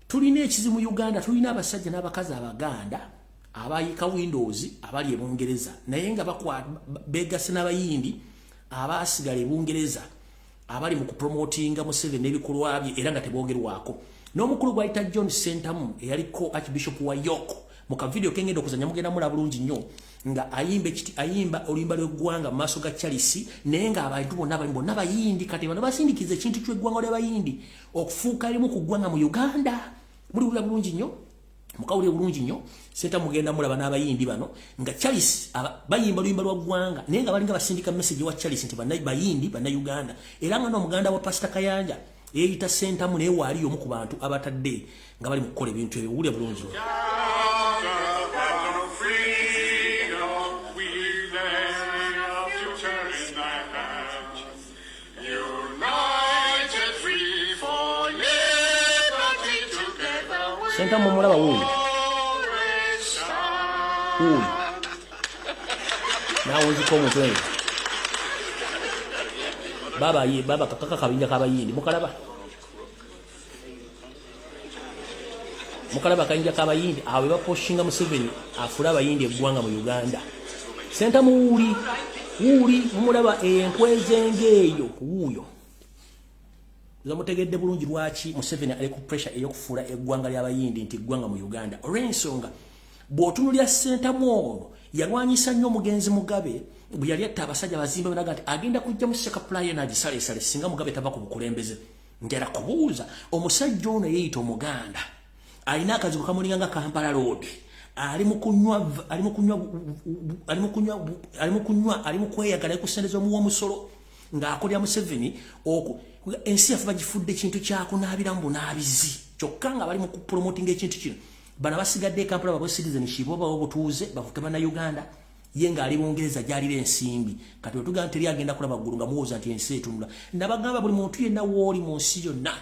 tulina ekizi mu Uganda tulina abasajja n'abakazi abaganda abayika Windows abali e Bungereza naye nga begase n'abayindi abasigala e Bungereza abali mu kupromotinga Museveni n'ebikolwa bye era nga tebogerwako n'omukulu gwayita John Sentamu eyaliko Archbishop wa York mu kavideo kengenda okuzanya mugenda mula bulungi nnyo nga ayimba oluyimba lw'eggwanga mu maaso ga Charles naye nga abantu bonna bayindi kati bano basindikiza ekintu ky'eggwanga ly'abayindi okufuuka limu ku ggwanga mu Uganda muliwulira bulungi nnyo mukawulire bulungi nnyo Sentamu mugenda mulaba n'abayindi bano nga Charles bayimba oluyimba lwa ggwanga naye nga balinga basindika message wa Charles nti bayindi banna Uganda era nga n'omuganda wa Pastor Kayanja eyita Sentamu naye waali omu ku bantu abatadde nga bali mu kukola ebintu ebyo wulire bulungi Sentamu mulaba wuuyo nawe nziko omutwe baba kakaka kabinja kabayindi mukalaba kayinja kabayindi awe baposhinga Museveni afula abayindi eggwanga mu Uganda Sentamu wuuli mumulaba enkwezengeeyo wuuyo zamutegedde bulungi lwaki Museveni ali ku pressure ey'okufuula eggwanga ly'abayindi nti eggwanga mu Uganda olw'ensonga bw'otunulya Sentamu ono yalwanyisa nnyo omugenzi Mugabe bwe yali atta abasajja bazimba benaga nti agenda kujja mu Sekapulaye n'agisaleesale singa Mugabe tava ku bukulembeze njala kubuuza omusajja ono yeeyita Omuganda alina akazibu kamulinga nga Kampala Road ali mu kweyagala ku ssente z'omuwa omusolo ng'akolya Museveni ensi yaffe bagifudde ekintu kyakunaabiramu bunaabizi kyokka nga bali mu promoting ekintu kino bana basigadde Kampala babo citizenship oba obutuuze bavuke bana Uganda yenga ali Bungereza gyalira ensimbi kati otuganda teri agenda kulaba ggulu nga muwoza nti ensi etunula nabagamba buli muntu yenna wooli mu nsi yonna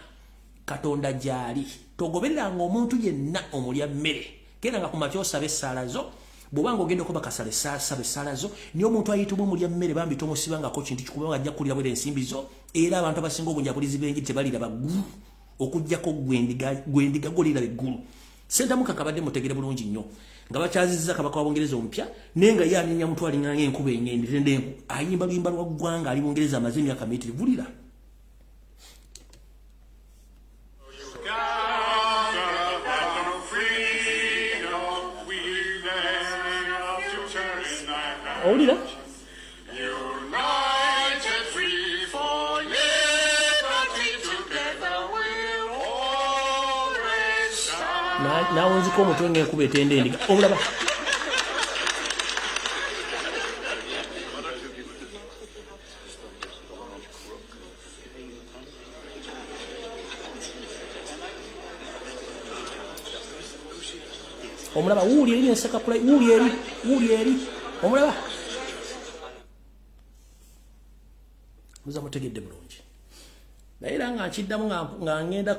Katonda gyali togobereranga omuntu yenna omulya mmere kera nga kumakya osabe essalazo bwobanga ogenda okuba kasale sabe essalazo niyo omuntu ayitibwa omulya mmere bambi tomusibangako kintu kikubanga ajja kulira bwera ensimbi zo era abantu abasinga obunjabulizi b'enjiri tebalira baggulu okujjako gwendiga golira eggulu Senta muka kabadde mutegere bulungi nnyo nga bakyazizza kabaka wa Bungereza omupya nenga yanenya mutwa alinganga enkuba engende tendenku ayimba luyimba lwa ggwanga ali Bungereza amazini akamiti vulira Olira nawe nziko omutwe ng'enkuba etenda endiga obulaba omulaba wuuli eri ensakakula wuuli eri omulaba muza mutegedde bulungi naye nga nkiddamu nga ngenda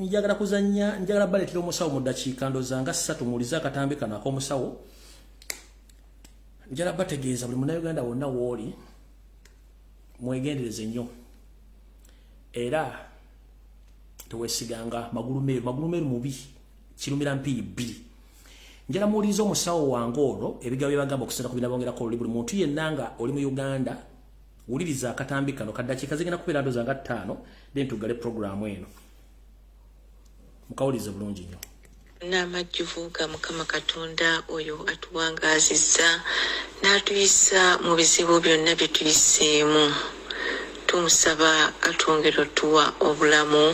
njagala kuzannya njagala baletera omusawo mu ddakiika ndoza nga 3 muwulize akatambi kano ak'omusawo njagala bategeeza buli munnayuganda wonna wooli mwegendereze nnyo era teweesiganga magulu meeru mubi kirumira mpiyi bbiri njagala muwulize omusawo wange olwo ebigabo bye bagamba okusera ku binabongerako oluli buli muntu yenna nga oli mu Uganda wuliriza akatambi kano kaddakiika zigenda kubeera ndoza nga 5 then tugale programu eno mukawulize bulungi nnyo
n'amajjuvu ga Mukama Katonda oyo atuwangazizza n'atuyisa mu bizibu byonna bye tuyiseemu tumusaba atwongere otuwa obulamu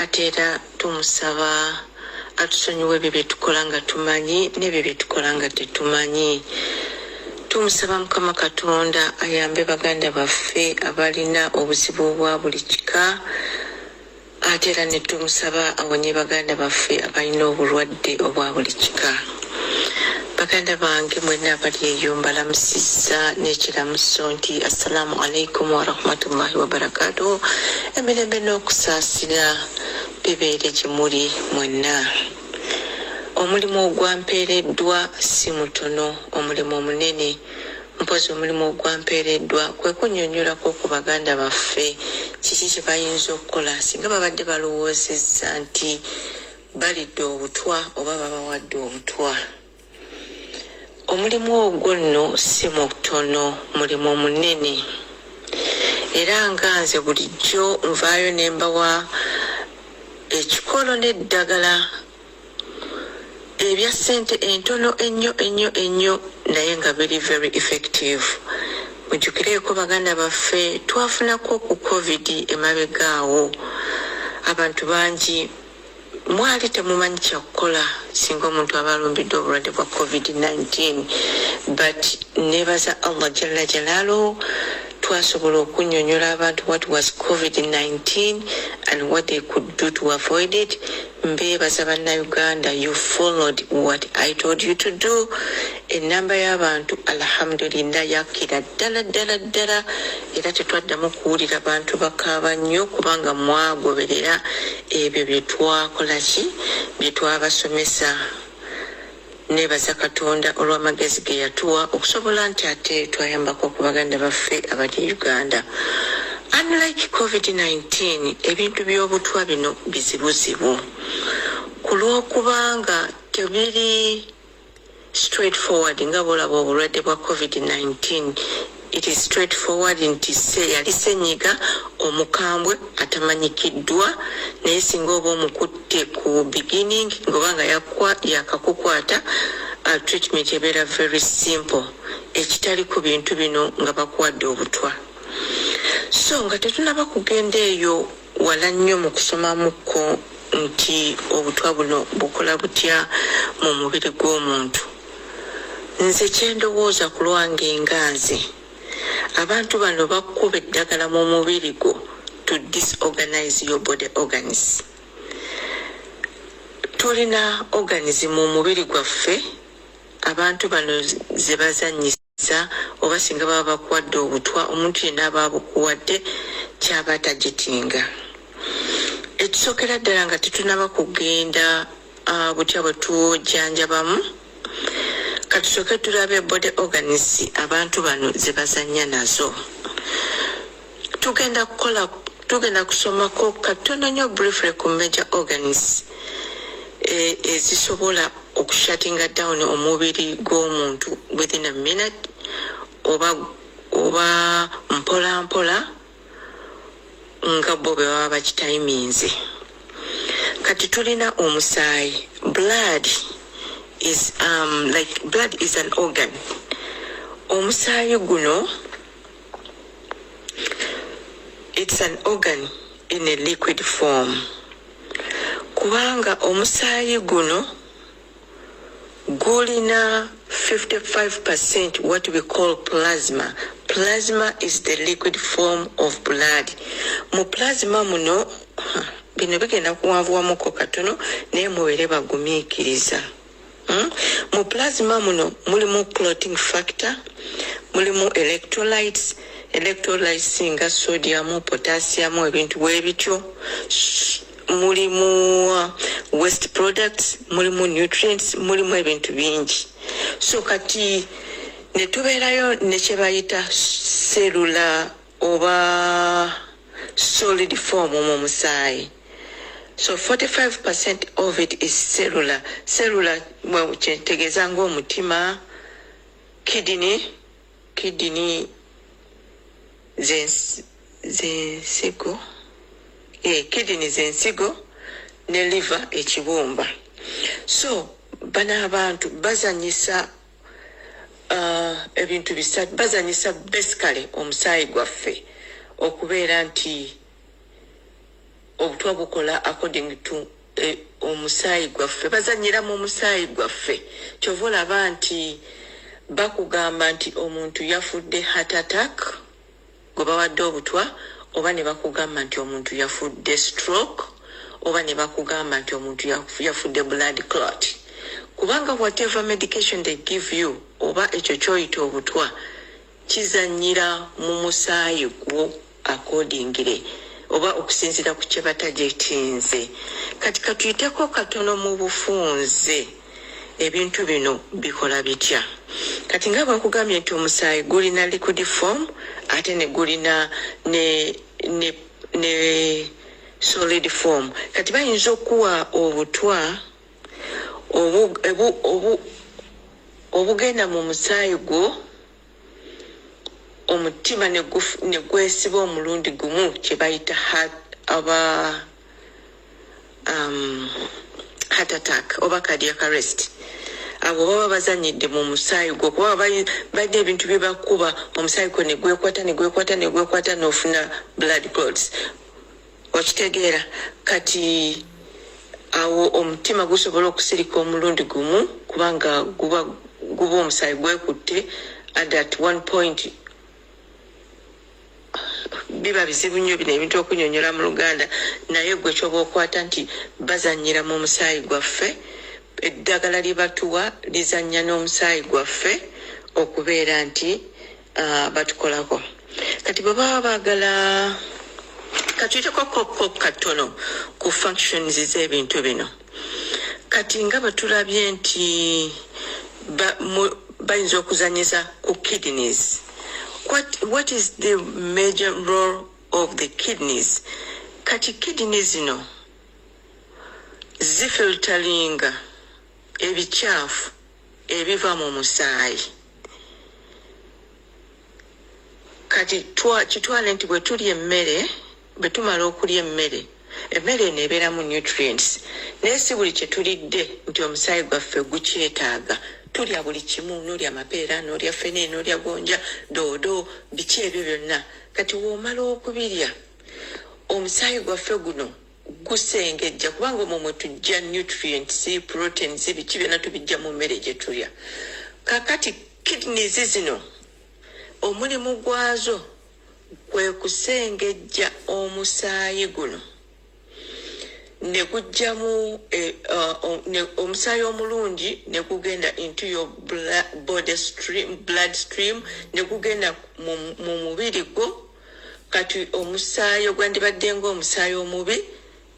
ate era tumusaba atusonyiwe ebyo bye tukola nga tumanyi n'ebyo bye tukola nga tetumanyi tumusaba Mukama Katonda ayambe baganda baffe abalina obuzibu obwa buli kika ate era ne tumusaba awonye baganda baffe abalina obulwadde obwa buli kika baganda bange mwenna abali eyo mbalamusizza n'ekiramuso nti assalamu alaikum warahmatullahi wabarakatuh emirembe n'okusaasira bibeere gye muli mwenna omulimu ogwampeereddwa si mutono omulimu omunene mpozi omulimu ogwampeereddwa kwe kunnyonnyolako ku baganda baffe kiki kye bayinza okukola singa babadde balowoozezza nti balidde obutwa oba babawadde obutwa omulimu ogwo nno si mutono mulimu omunene era nga nze bulijjo nvaayo ne mbawa ekikolo n'eddagala ebya ssente entono ennyo naye nga biri very effective mujjukireeko baganda baffe twafunako ku covid emabegaawo abantu bangi mwali temumanyi kyakukola singa omuntu aba alumbiddwe obulwadde bwa covid-19 but nebaza Allah jalla jalaaluhu twasobola okunnyonnyola abantu what was covid-19 and what they could do to avoid it mbeebaza bannayuganda you followed what I told you to do enamba y'abantu alhamdulillah yakira ddala era tetwaddamu kuwulira bantu bakaaba nnyo kubanga mwagoberera ebyo bye twakola ki bye twabasomesa nebaza Katonda olw'amagezi ge yatuwa okusobola nti ate twayambako ku baganda baffe abali Uganda. Unlike COVID-19 ebintu by'obutwa bino bizibuzibu ku lw'okubanga tebiri straightforward nga bolaba obulwadde bwa COVID-19 it is straightforward nti yali senyiga omukambwe atamanyikiddwa naye singa oba omukutte ku beginning ng'obanga yakakukwata treatment ebeera very simple ekitali ku bintu bino nga bakuwadde obutwa so nga tetunaba kugenda eyo wala nnyo mu kusomamuko nti obutwa buno bukola butya mu mubiri gw'omuntu nze kyendowooza ku lwange enganzi abantu bano bakuba eddagala mu mubiri gwo to disorganize your body organs tulina organism mu mubiri gwaffe abantu bano ze bazanyisa oba singa baba bakuwadde obutwa omuntu yenna aba abukuwadde kyaba tagitinga. Ekisookera ddala nga tetunaba kugenda butya bwe tujanjabamu katusooke tulabe body organs abantu bano ze bazanya nazo. Tugenda kusomako katono nnyo briefly ku major organs ezisobola okushuttinga down omubiri gw'omuntu within a minute oba mpola mpola nga bo bwe baba bakitayiminze. Kati tulina omusaayi. Blood is an organ. Omusaayi guno, it's an organ in a liquid form. Kubanga omusaayi guno gulina 55% what we call plasma. Plasma is the liquid form of blood. Mu plasma muno bino bigenda kuwanvuwamuko katono naye muwere bagumiikiriza. Mu plasma muno mulimu clotting factor, mulimu electrolytes nga sodium, potassium, ebintu bwebityo, mulimu waste products, mulimu nutrients, mulimu ebintu bingi. So kati ne tubeerayo ne kye bayita cellular oba solid form mu musaayi. So 45% of it is cellular. Cellular kyentegeeza ng'omutima, kidney zensigo, kidney zensigo ne liver ekibumba. So bano abantu bazanyisa ebintu bisatu, bazanyisa basically omusaayi gwaffe okubeera nti obutwa bukola according to omusaayi gwaffe, bazanyira mu musaayi gwaffe. Kyova olaba nti bakugamba nti omuntu yafudde heart attack gwe bawadde obutwa, oba ne bakugamba nti omuntu yafudde stroke, oba ne bakugamba nti omuntu yafudde blood clot. Kubanga whatever medication they give you oba ekyo kyoyita obutwa kizanyira mu musaayi gwo accordingly oba okusinzira ku kye batajetinze. Kati katuyiteko katono mu bufunze ebintu bino bikola bitya. Kati nga bwakugambye nti omusaayi gulina liquid form ate ne gulina ne solid form. Kati bayinza okuwa obutwa obugenda mu musaayi gwo omutima ne gwesiba omulundi gumu kye bayita heart attack oba cardiac arrest. Abo baba bazanyidde mu musaayi gwo kuba balina ebintu bye bakuba omusaayi gwo ne gwekwata n'ofuna blood clots. Okitegeera? Kati awo omutima gusobola okusirika omulundi gumu kubanga guba omusaayi gwekutte at that one point. Biba bizibu nnyo bino ebintu okunyonyola mu Luganda, naye gwe kyoba okwata nti bazanyira mu musaayi gwaffe. Eddagala lye batuwa lizanya n'omusaayi gwaffe okubeera nti batukolako. Kati bwe baba baagala katuyiteko katono ku functions z'ebintu bino. Kati nga batulabye nti bayinza okuzanyiza ku kidneys. What is the major role of the kidneys? Kati kidneys zino zifilteringa ebikyafu ebiva mu musaayi. Kati kitwale nti bwe tulya emmere, bwe tumala okulya emmere neebeeramu nutrients. Naye si buli kye tulidde nti omusaayi gwaffe gukyetaaga. Tulya buli kimu, n'olya mapeera, n'olya ffene, n'olya gonja, doodo, biki ebyo byonna. Kati w'omala okubirya omusaayi gwaffe guno gusengejja kubanga omwo mwe tujja nutrients, proteins, biki byonna tubijja mu mmere gye tulya. Kakati kidneys zino omulimu gwazo kwe kusengejja omusaayi guno ne gujjamu omusaayi omulungi ne gugenda into your blood stream ne gugenda mu mubiri gwo kati omusaayi ogwandibadde ng'omusaayi omubi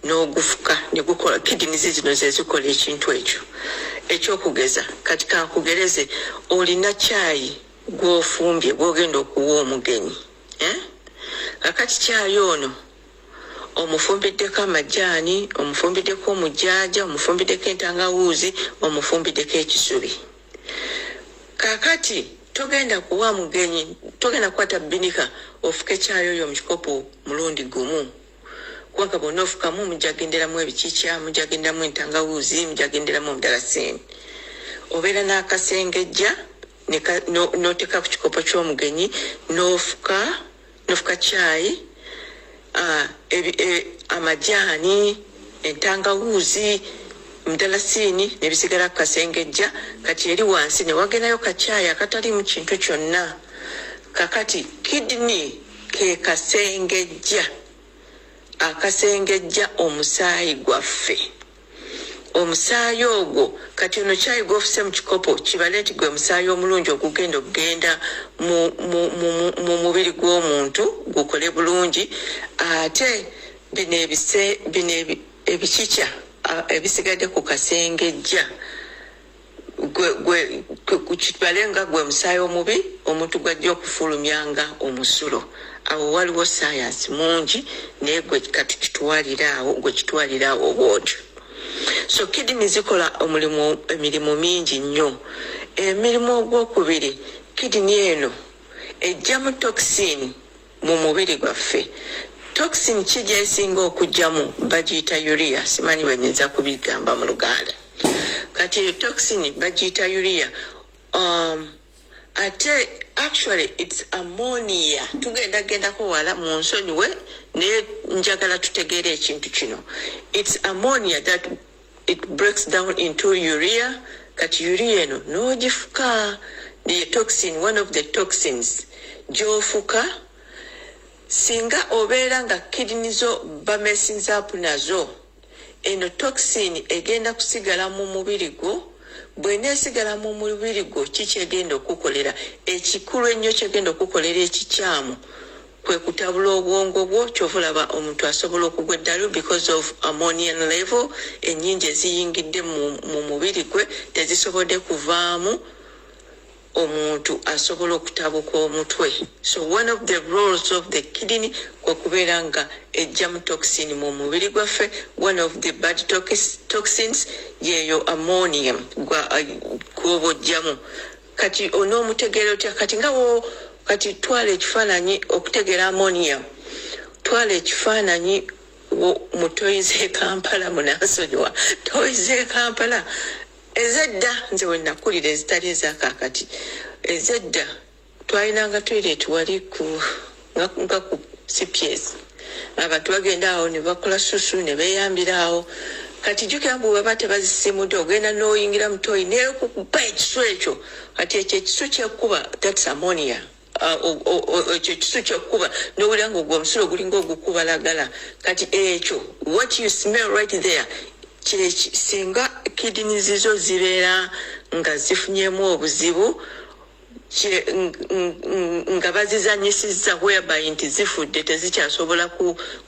n'ogufuka ne gukola kidneys zino ze zikola ekintu ekyo ekyokugeza kati kakugereze olina caayi gw'ofumbye gw'ogenda okuwa omugenyi kakati caayi ono omufumbiddeko amajaani omufumbiddeko omujaaja omufumbiddeko entangawuuzi omufumbiddeko ekisubi kakati togenda kuwa mugenyi togenda kukwata binika ofuke caayi oyo mukikopo mulundi gumu kubanga bonna ofukamu mujagenderamu ebikiikya mujagenderamu entangawuuzi mujagenderamu omudalasini obeera n'akasengejja n'oteeka ku kikopo ky'omugenyi n'ofuka caayi amajaani entangawuuzi omudalasini nebisigala ku kasengejja kati eri wansi ne wagendayo kacaayi akatali mu kintu kyonna kakati kidney ke akasengejja omusaayi gwaffe omusaayi ogwo kati ono caayi gw'ofuse mu kikopo kibale nti gwe musaayi omulungi okugenda mu mubiri gw'omuntu gukole bulungi ate bino ebikikya ebisigadde ku kasengejja kibale nga gwe musaayi omubi omuntu gwajja okufulumyanga omusulo awo waliwo sayansi mungi naye gwe kati kitwalira awo bwotyo so kidney zikola emirimu mingi nnyo emirimu ogwokubiri kidney eno ejjamu toxin mu mubiri gwaffe toxin kijja esinga okujjamu bagiyita urea simanyi bwenyinza kubigamba mu Luganda kati eyo toxin bagiyita urea ate actually it's ammonia tugendako wala mu nsonyiwe naye njagala tutegeere ekintu kino it's ammonia that it breaks down into urea kati urea eno n'ogifuka the toxin one of the toxins gy'ofuka singa obeera nga kidney zo bamesinza up nazo eno toxin egenda kusigala mu mubiri gwo bw'eneesigala mu mubiri gwo kikyegenda okukolera ekikulu ennyo kyegenda okukolera ekikyamu kwe kutabula obwongo bwo kyovulaba omuntu asobola okugwa eddalu because of ammonium level ennyingi eziyingidde mu mubiri gwe tezisobodde kuvaamu omuntu asobola okutabuka omutwe so one of the roles of the kidney kwekubeera nga ejjamu toxin mu mubiri gwaffe one of the bad toxins yeyo ammonium gwoba ojjamu kati onoomutegeera otya kati kati twala ekifaananyi okutegeera ammonium twala ekifaananyi mu toyize Kampala munansonyiwa toyize Kampala ezedda nze wenakulira ezitali ezakakati ezedda twalinanga toilet wali nga ku CPS abantu bagenda awo ne bakola susu ne beeyambira awo kati jjukira mbu baba tebazisimudde ogenda n'oyingira mu toyi neekukuba ekisu ekyo kati ekyo ekisu kyekkuba that's ammonia ekyo ekisu kyekkuba n'owulira nga ogwo omusulo gulinga ogukubalagala kati ekyo what you smell right there singa kidney zizo zibeera nga zifunyemu obuzibu nga bazizanyisizza whereby nti zifudde tezikyasobola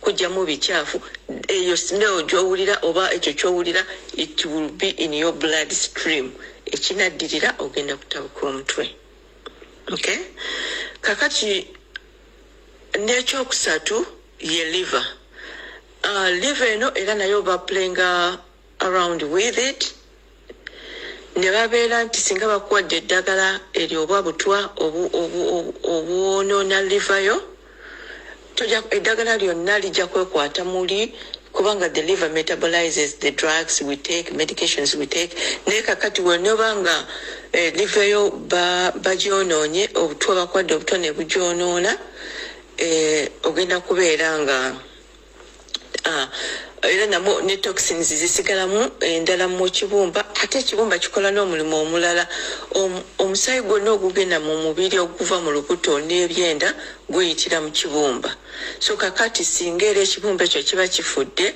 kujjamu bikyafu eyo smell gy'owulira oba ekyo ky'owulira it will be in your blood stream ekinaddirira ogenda kutabuka omutwe okay kakati n'ekyokusatu ye liver liver eno era nayo baplayinga around with it ne babeera nti singa bakuwadde eddagala eryo oba butwa obwonoona livayo eddagala lyonna lijja kwekwata muli kubanga the liver metabolizes the drugs we take medications we take naye kakati wenoba nga livayo bagyonoonye obutwa bakwadde obutwa ne bugyonoona ogenda kubeera nga era namo ne toxins zisigalamu endala mu kibumba ate ekibumba kikola n'omulimu omulala omusaayi gwonna ogugenda mu mubiri oguva mu lubuto n'ebyenda guyitira mu kibumba so kakati singa era ekibumba ekyo kiba kifudde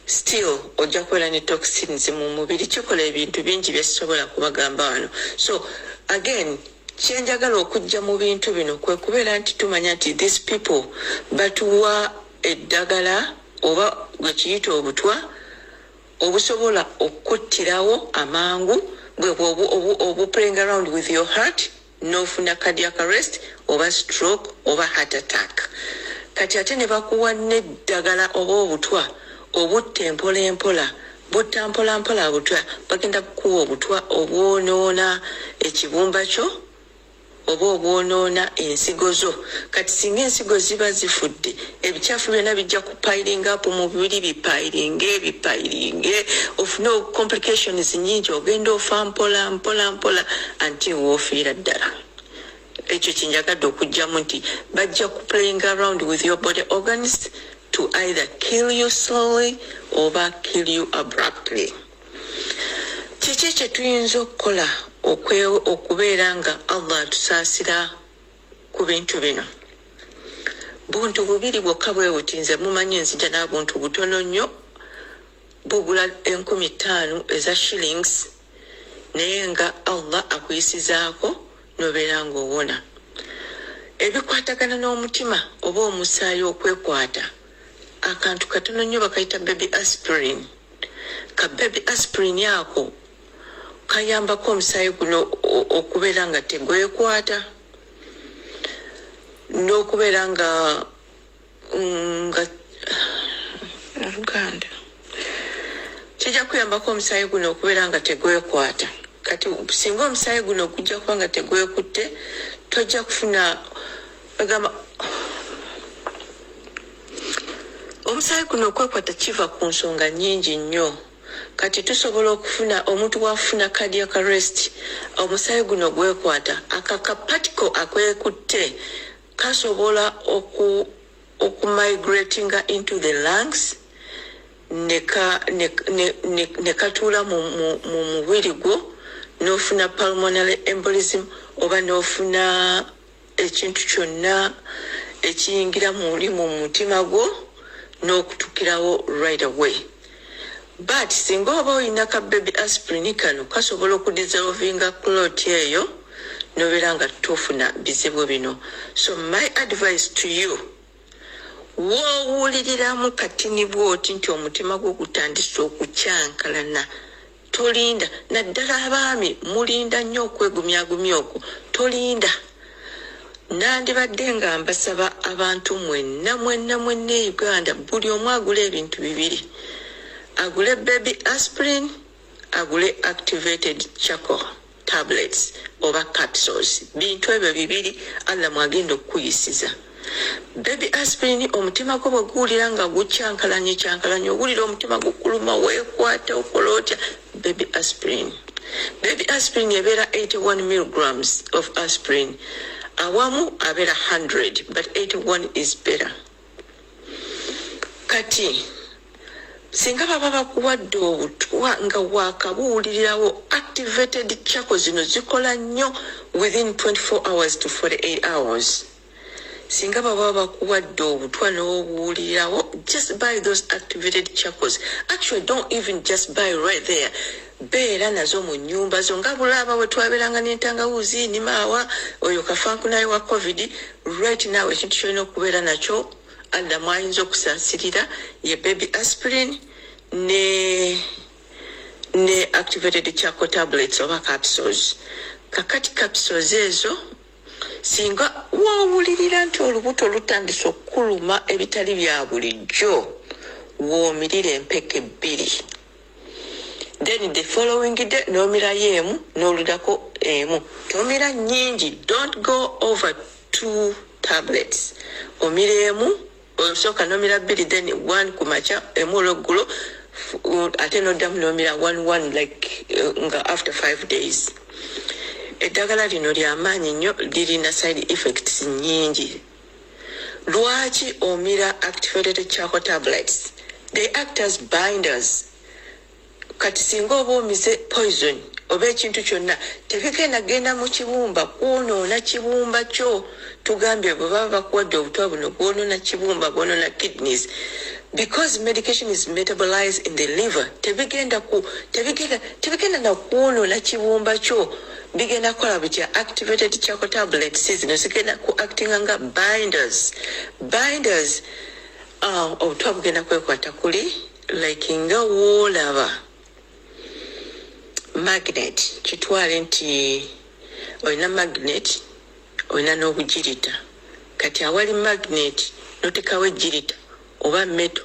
still ojja kubeera ne toxins mu mubiri. Kikola ebintu bingi byesobola kubagamba wano. So again, kyenjagala okujja mu bintu bino kwe kubeera nti tumanya nti these people batuwa eddagala oba gwe kiyita obutwa obusobola okuttirawo amangu bwe playing around with your heart n'ofuna cardiac arrest oba stroke oba heart attack. Kati ate ne bakuwa n'eddagala oba obutwa obutta empola butta mpola obutwa bagenda kukuwa obutwa obwonoona ekibumba kyo oba obwonoona ensigo zo. Kati singa ensigo ziba zifudde ebikyafu byonna bijja kupiling up mu mubiri bipilinge ofune complications nyingi ogenda ofa mpola until woofiira ddala. Ekyo kinjagadde okujjamu nti bajja ku playing around with your body organs to either kill you slowly oba kill you abruptly. Kiki kye tuyinza okukola okubeera nga Allah atusaasira ku bintu bino? Buntu bubiri bwokka bwebuti, nze mumanyi nzija n'abuntu butono nnyo bugula 5,000 eza shillings naye nga Allah akuyisizaako nobeera ng'owona. Ebikwatagana n'omutima oba omusaayi okwekwata, akantu katono nnyo bakayita baby aspirin. Ka baby aspirin ako kayambako omusaayi guno okubeera nga tegwekwata n'okubeera nga Luganda kijja kuyambako omusaayi guno okubeera nga tegwekwata. Kati singa omusaayi guno gujja kuba nga tegwekutte tojja kufuna bagamba omusaayi guno okwekwata kiva ku nsonga nnyingi nnyo. Kati tusobola okufuna omuntu wafuna cardiac arrest omusaayi guno gwekwata akakapatiko akwekutte kasobola okumigratinga into the lungs ne katuula mu mubiri gwo n'ofuna pulmonary embolism oba n'ofuna ekintu kyonna ekiyingira muli mu mutima gwo n'okutukirawo right away. But singa oba olina ka baby aspirin kano kasobola okudissolvinga clot eyo nobeera nga tofuna bizibu bino. So my advice to you, woowuliriramu katini bwoti nti omutima gwo gutandise okukyankalana, tolinda. Naddala abaami mulinda nnyo okwegumyagumya okwo, tolinda. Nandibadde nga mbasaba abantu mwenna Uganda buli omu agule ebintu bibiri. Agule baby aspirin, agule activated charcoal tablets oba capsules. Bintu ebyo bibiri Allah mwagenda okuyisiza. Baby aspirin omutima gwo bweguwulira nga gukyankalanye owulira omutima gukuluma weekwata okola otya, baby aspirin. Baby aspirin ebeera 81 milligrams of aspirin. Awamu abeera 100, but 81 is better. Kati singa baba bakuwadde obutwa nga wakabuwulirirawo, activated charcoal zino zikola nnyo within 24 hours to 48 hours. Singa baba bakuwadde obutwa n'obuwulirirawo, just buy those activated charcoals. Actually, don't even just buy right there. Beera nazo mu nnyumba zo nga bulaba bwe twabeeranga n'entangawuzi nimaawa oyo kafankunayo wa covid. Right now ekintu kyolina okubeera nakyo Allah mwayinza okusaasirira ye baby aspirin ne activated charcoal tablets oba capsules. Kakati capsules ezo singa woowulirira nti olubuto lutandise okukuluma ebitali bya bulijjo, woomirira empeke 2. Then the following day nomirayo emu n'oludako emu. Tomira nyingi, don't go over 2 tablets. Omira emu, osooka nomira 2, then 1 kumacha, emu olweggulo, ate noddamu nomira 1 like nga after 5 days. Eddagala lino ly'amaanyi nnyo, lirina side effects nyingi. Lwaki omira activated charcoal tablets? They act as binders. Kati singa oba omize poison oba ekintu kyonna tebigenda genda mu kibumba kwonoona kibumba kyo tugambye bwe baba bakuwadde obutwa buno bwonoona kibumba bwonoona kidneys because medication is metabolized in the liver tebigenda na kwonoona kibumba kyo bigenda kukola butya activated charcoal tablets zino zigenda ku actinga nga binders obutwa bugenda kwekwata kuli like nga woolaba magnet kitwale nti olina magnet olina n'obugirita kati awali magnet notekawo ejirita oba meto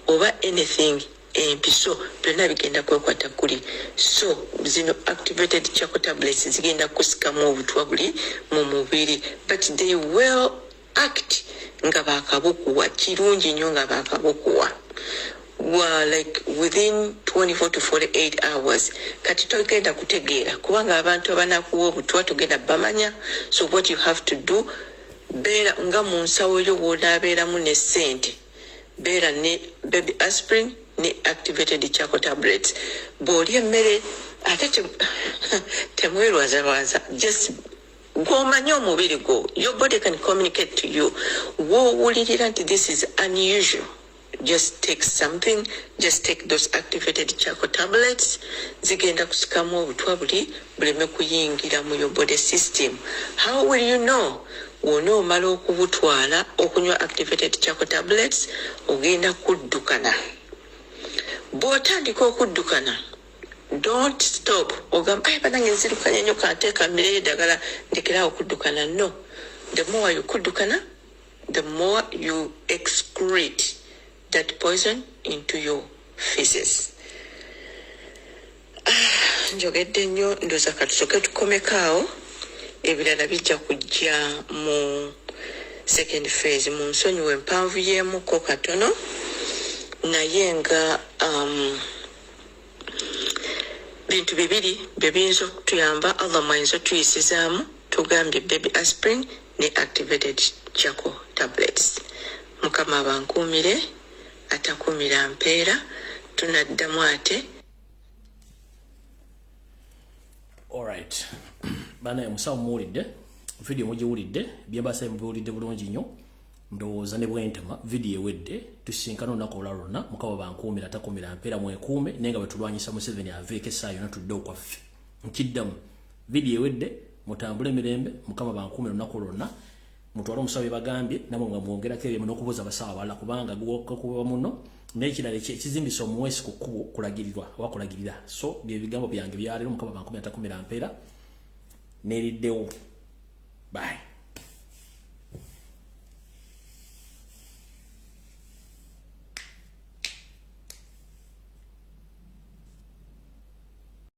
oba anything empiso byonna bigenda kwekwata kuli so zino activated charcoal tablets zigenda kusikamu obutwa buli mu mubiri but they will act nga bakabukuwa kirungi nnyo nga bakabukuwa like within 24 to 48 hours kati togenda kutegeera kubanga abantu abanakuwa obutwa togenda bamanya so what you have to do beera nga mu nsawo yo bw'onaabeeramu ne ssente beera ne baby aspirin ne activated charcoal tablets bw'olya emmere ate temwerwazawaza just gw'omanye omubiri gwo your body can communicate to you woowulirira nti this is unusual just take something just take those activated charcoal tablets zigenda kusikamu obutwa buleme kuyingira mu your body system how will you know wonoomala okubutwala okunywa activated charcoal tablets ogenda kuddukana bw'otandika okuddukana don't stop ogamba banange nzirukanye nnyo kanteeka mmireyo eddagala ndekerawo okuddukana no the more you kuddukana the more you excrete that poison into your feces. Njogedde nnyo ndoza katusoke tukomekaawo ebirala bijja kujja mu second phase mu nsonyiwa empanvu y'emuko katono naye nga bintu bibiri bye biyinza okutuyamba Allah mwayinza otuyisizaamu tugambye baby aspirin ne activated charcoal tablets mukama abankuumire atakumira mpeera tunaddamu ate
alright bana musawo muwulidde video mugiwulidde byembasa mubiwulidde bulungi nnyo ndowooza ne bwentema video ewedde tusinkana olunaku olulala lwonna mukama bankuumira atakumira mpeera mwekuume naye nga bwetulwanyisa Museveni aveeko essaawa yonna tudde okwaffe nkiddamu video ewedde mutambule mirembe mukama bankuumira olunaku lwonna mutwala omusawo bagambye namwe nga mwongerako ebyo n'okubuuza abasawo abalala kubanga gukuba muno n'ekirala ekizimbisa omuweesi ku kkubo kulagirirwa oba kulagirira so bye bigambo byange byaleero mukama bankuumira atakumira mpeera neeriddewo bye